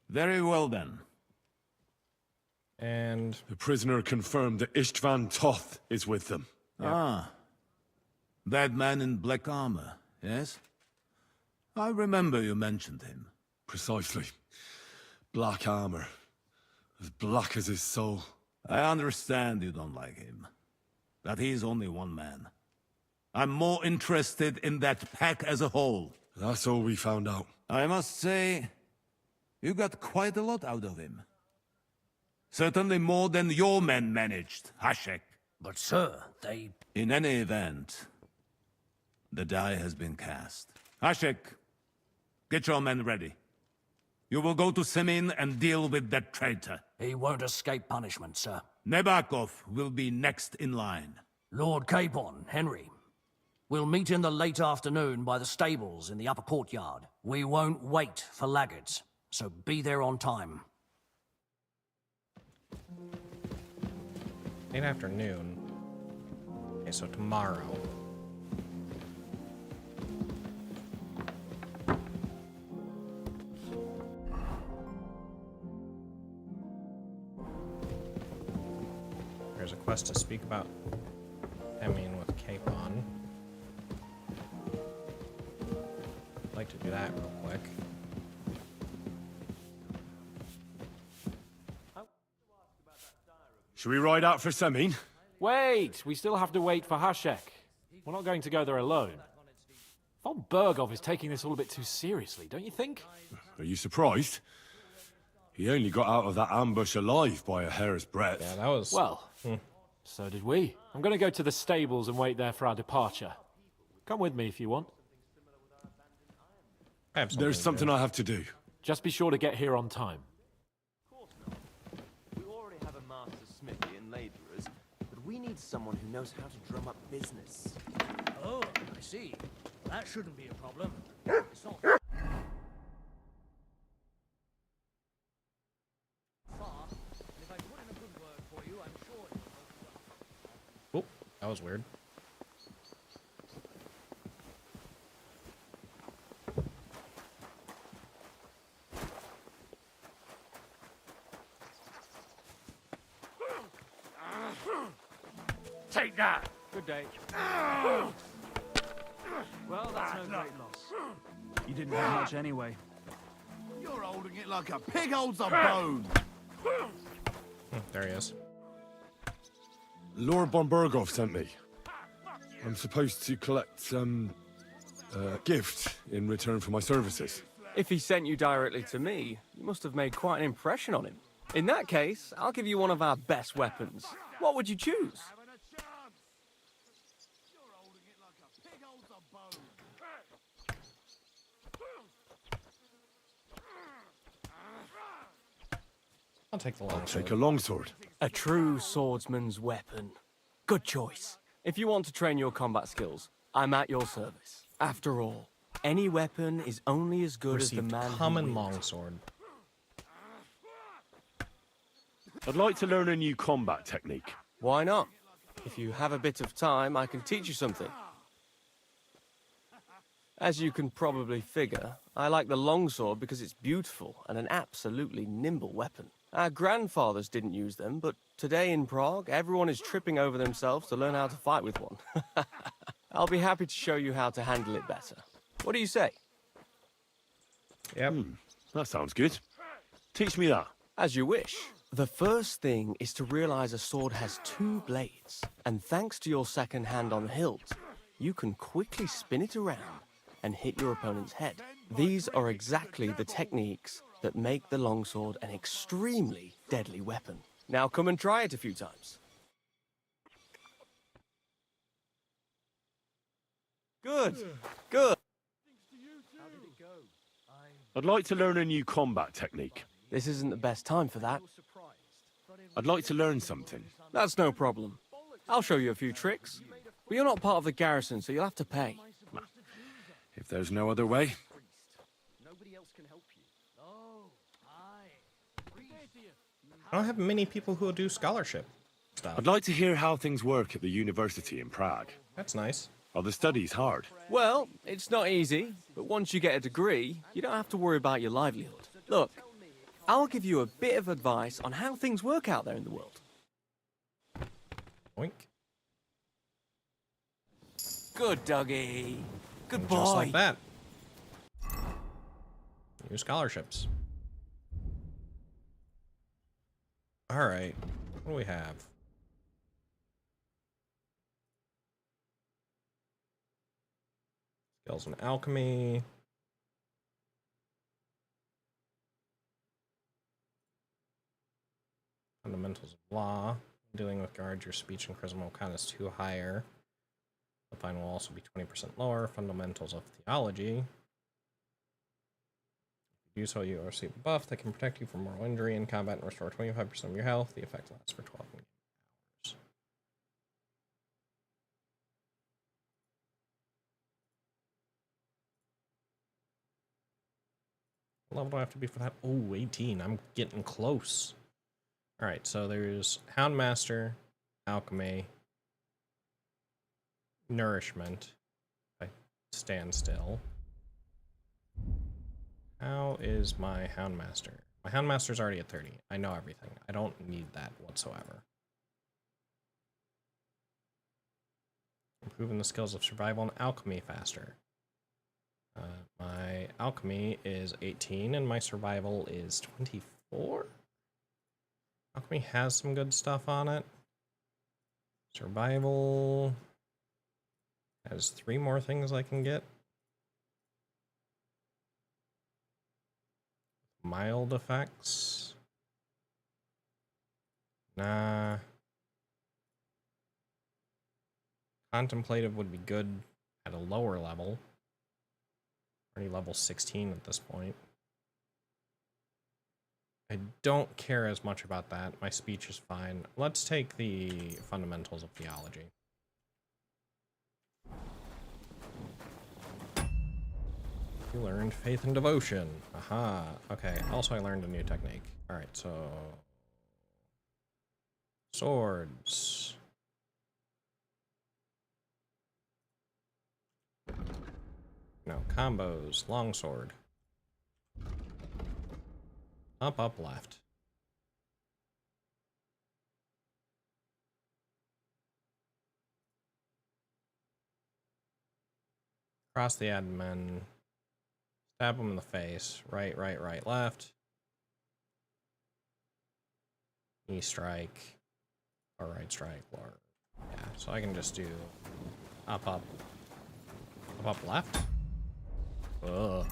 Very well then. And the prisoner confirmed that Istvan Toth is with them. Yep. Ah. That man in black armor, yes? I remember you mentioned him. Precisely. Black armor. As black as his soul. I understand you don't like him. But he's only one man. I'm more interested in that pack as a whole. That's all we found out. I must say, you got quite a lot out of him. Certainly more than your men managed, Hashek. But sir, they... In any event, the die has been cast. Hashek, get your men ready. You will go to Semine and deal with that traitor. He won't escape punishment, sir. Nebakov will be next in line. Lord Capon, Henry. We'll meet in the late afternoon by the stables in the upper courtyard. We won't wait for laggards, so be there on time. Late afternoon. Okay, so tomorrow. There's a quest to speak about Emin with cape on. I'd like to do that real quick. Should we ride out for Semin? Wait, we still have to wait for Hashek. We're not going to go there alone. Von Bergov is taking this all a bit too seriously, don't you think? Are you surprised? He only got out of that ambush alive by a hair's breadth. Yeah, that was... Well, so did we. I'm going to go to the stables and wait there for our departure. Come with me if you want. There's something I have to do. Just be sure to get here on time. We already have a master smithy and labourers, but we need someone who knows how to drum up business. Oh, I see. That shouldn't be a problem. It's not far. And if I put in a good word for you, I'm sure it will. Oh, that was weird. Take that! Good day. Well, that's no great loss. You didn't have much anyway. You're holding it like a pig holds a bone. There he is. Lord von Bergov sent me. I'm supposed to collect a gift in return for my services. If he sent you directly to me, you must have made quite an impression on him. In that case, I'll give you one of our best weapons. What would you choose? I'll take the longsword. Take a longsword. A true swordsman's weapon. Good choice. If you want to train your combat skills, I'm at your service. After all, any weapon is only as good as the Received man who common wields it. longsword. I'd like to learn a new combat technique. Why not? If you have a bit of time, I can teach you something. As you can probably figure, I like the longsword because it's beautiful and an absolutely nimble weapon. Our grandfathers didn't use them, but today in Prague, everyone is tripping over themselves to learn how to fight with one. I'll be happy to show you how to handle it better. What do you say? Yep. That sounds good. Teach me that. As you wish. The first thing is to realize a sword has two blades, and thanks to your second hand on the hilt, you can quickly spin it around and hit your opponent's head. These are exactly the techniques that make the longsword an extremely deadly weapon. Now come and try it a few times. Good. Good. I'd like to learn a new combat technique. This isn't the best time for that. I'd like to learn something. That's no problem. I'll show you a few tricks. But you're not part of the garrison, so you'll have to pay. If there's no other way. Nobody else can help you. Oh, I don't have many people who will do scholarship stuff. I'd like to hear how things work at the university in Prague. That's nice. Are the studies hard? Well, it's not easy, but once you get a degree, you don't have to worry about your livelihood. Look, I'll give you a bit of advice on how things work out there in the world. Oink. Good, Dougie. Good And boy. just like that. New scholarships. Alright. What do we have? Skills in alchemy. Fundamentals of law. Dealing with guards, your speech and charisma will count as 2 higher. The fine will also be 20% lower. Fundamentals of theology. If you do so, you will receive a buff that can protect you from mortal injury in combat and restore 25% of your health. The effect lasts for 12 hours. What level do I have to be for that? Oh, 18. I'm getting close. Alright, so there's Houndmaster, Alchemy, Nourishment. I stand still. How is my Houndmaster? My Houndmaster's already at 30. I know everything. I don't need that whatsoever. improving the skills of survival and alchemy faster. My alchemy is 18 and my survival is 24. Alchemy has some good stuff on it. Survival has 3 more things I can get. Mild effects. Nah. Contemplative would be good at a lower level. Already level 16 at this point. I don't care as much about that. My speech is fine. Let's take the fundamentals of theology. You learned faith and devotion. Aha. Okay. Also, I learned a new technique. All right. So swords. No, combos. Longsword. Up, up, left. Cross the admin. Stab him in the face. Right, right, right, left. Knee strike. Or right strike. Or, yeah, so I can just do up, up. Up, up, left. Ugh.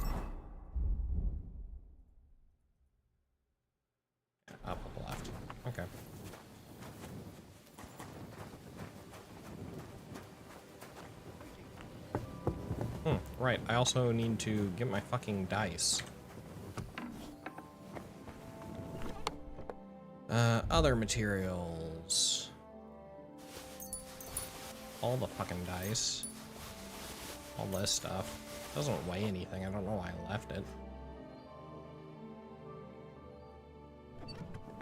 Yeah, up, up, left. Okay. Right, I also need to get my fucking dice. Other materials. All the fucking dice. All this stuff. Doesn't weigh anything, I don't know why I left it.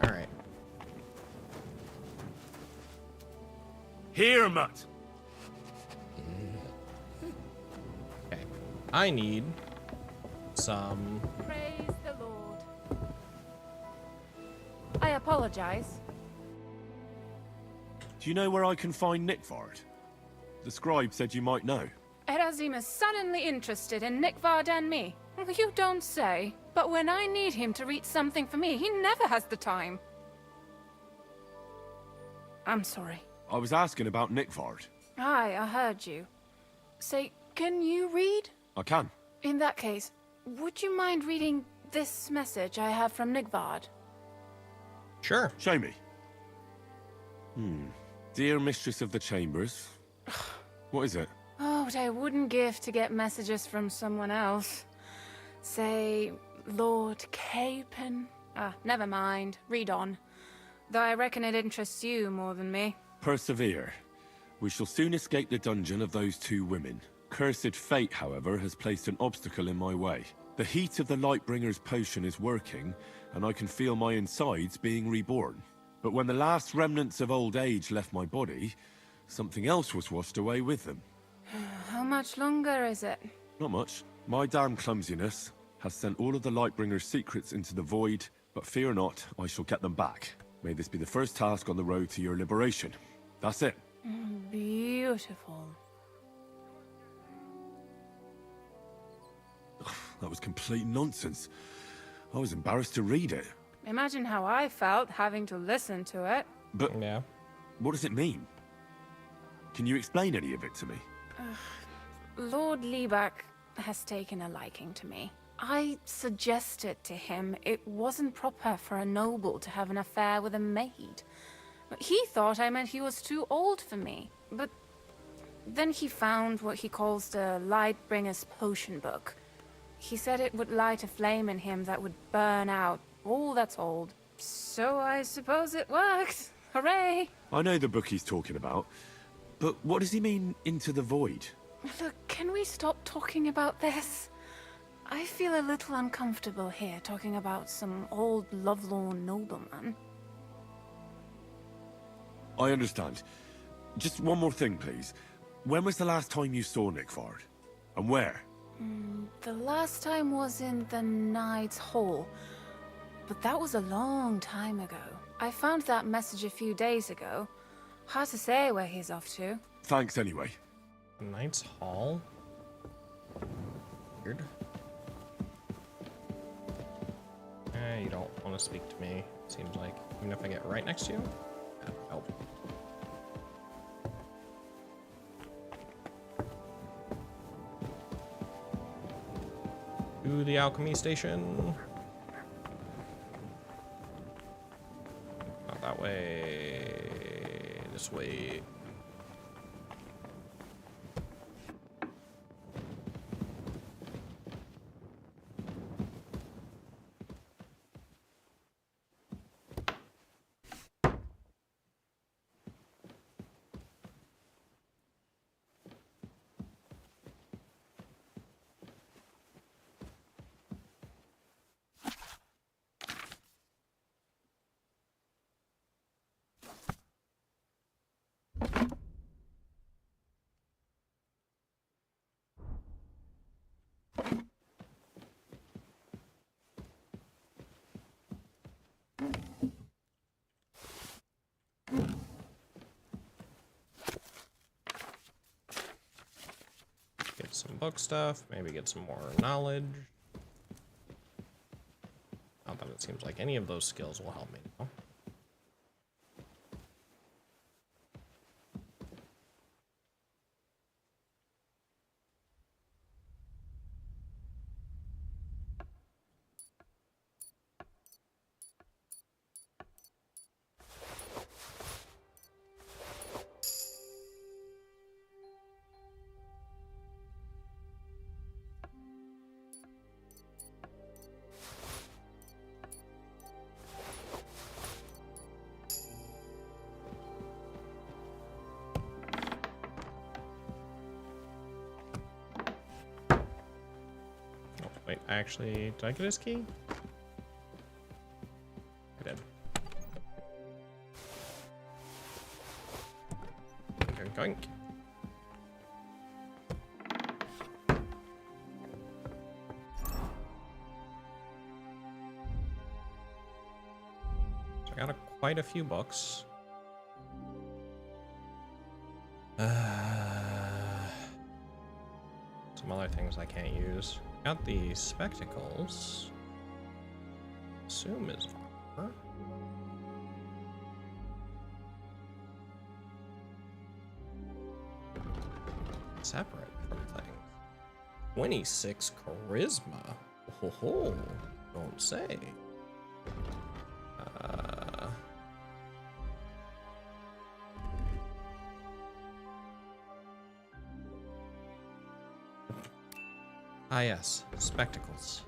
Alright. Here, Mutt! Okay. I need some... Praise the Lord. I apologize. Do you know where I can find Nickvard? The scribe said you might know. Erazim is suddenly interested in Nickvard and me. You don't say. But when I need him to read something for me, he never has the time. I'm sorry. I was asking about Nickvard. Aye, I heard you. Say, can you read? I can. In that case, would you mind reading this message I have from Nickvard? Sure. Show me. Dear Mistress of the Chambers. What is it? Oh, what I wouldn't give to get messages from someone else. Say, Lord Capen. Ah, never mind. Read on. Though I reckon it interests you more than me. Persevere. We shall soon escape the dungeon of those 2 women. Cursed fate, however, has placed an obstacle in my way. The heat of the Lightbringer's potion is working, and I can feel my insides being reborn. But when the last remnants of old age left my body, something else was washed away with them. How much longer is it? Not much. My damn clumsiness has sent all of the Lightbringer's secrets into the void, but fear not, I shall get them back. May this be the first task on the road to your liberation. That's it. Beautiful. That was complete nonsense. I was embarrassed to read it. Imagine how I felt having to listen to it. But yeah, what does it mean? Can you explain any of it to me? Lord Liebach has taken a liking to me. I suggested to him it wasn't proper for a noble to have an affair with a maid. He thought I meant he was too old for me. But then he found what he calls the Lightbringer's potion book. He said it would light a flame in him that would burn out all that's old. So I suppose it worked. Hooray! I know the book he's talking about, but what does he mean, into the void? Look, can we stop talking about this? I feel a little uncomfortable here talking about some old lovelorn nobleman. I understand. Just one more thing, please. When was the last time you saw Nickvard? And where? The last time was in the Knight's Hall. But that was a long time ago. I found that message a few days ago. Hard to say where he's off to. Thanks anyway. Knight's Hall? Weird. You don't want to speak to me, seems like. Even if I get right next to you? That'll help. To the alchemy station. Not that way. This way. Get some book stuff, maybe get some more knowledge. Not that it seems like any of those skills will help me now. Wait, actually, did I get his key? I did. Oink, oink. So I got quite a few books. Some other things I can't use. Got the spectacles. Assume is armor. Separate from things. 26 charisma. Ho ho. Don't say. Ah yes, spectacles.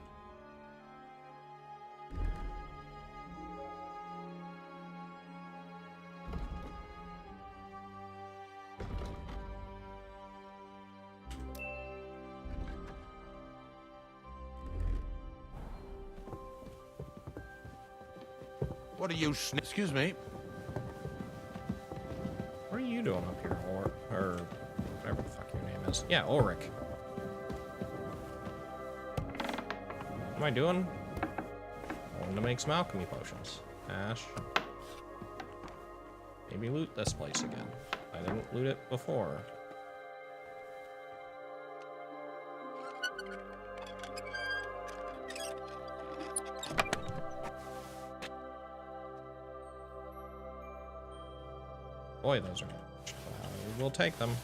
What are you excuse me? What are you doing up here, or whatever the fuck your name is? Yeah, Ulrich. What am I doing? I wanted to make some alchemy potions. Ash. Maybe loot this place again. I didn't loot it before. Boy, those are much. We'll take them.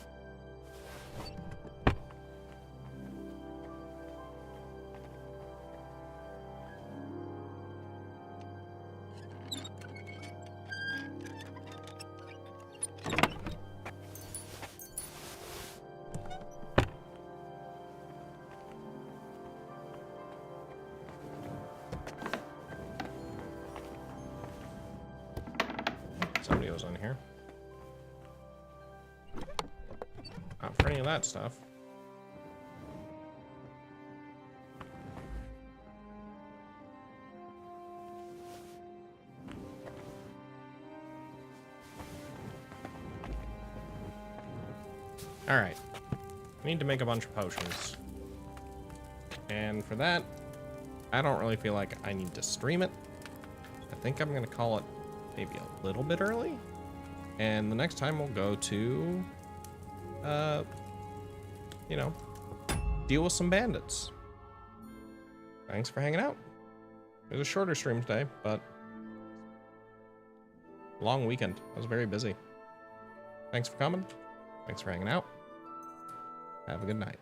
Somebody was on here. Not for any of that stuff. Alright. Need to make a bunch of potions. And for that, I don't really feel like I need to stream it. I think I'm going to call it maybe a little bit early. And the next time we'll go to you know, deal with some bandits. Thanks for hanging out. It was a shorter stream today, but long weekend. I was very busy. Thanks for coming. Thanks for hanging out. Have a good night.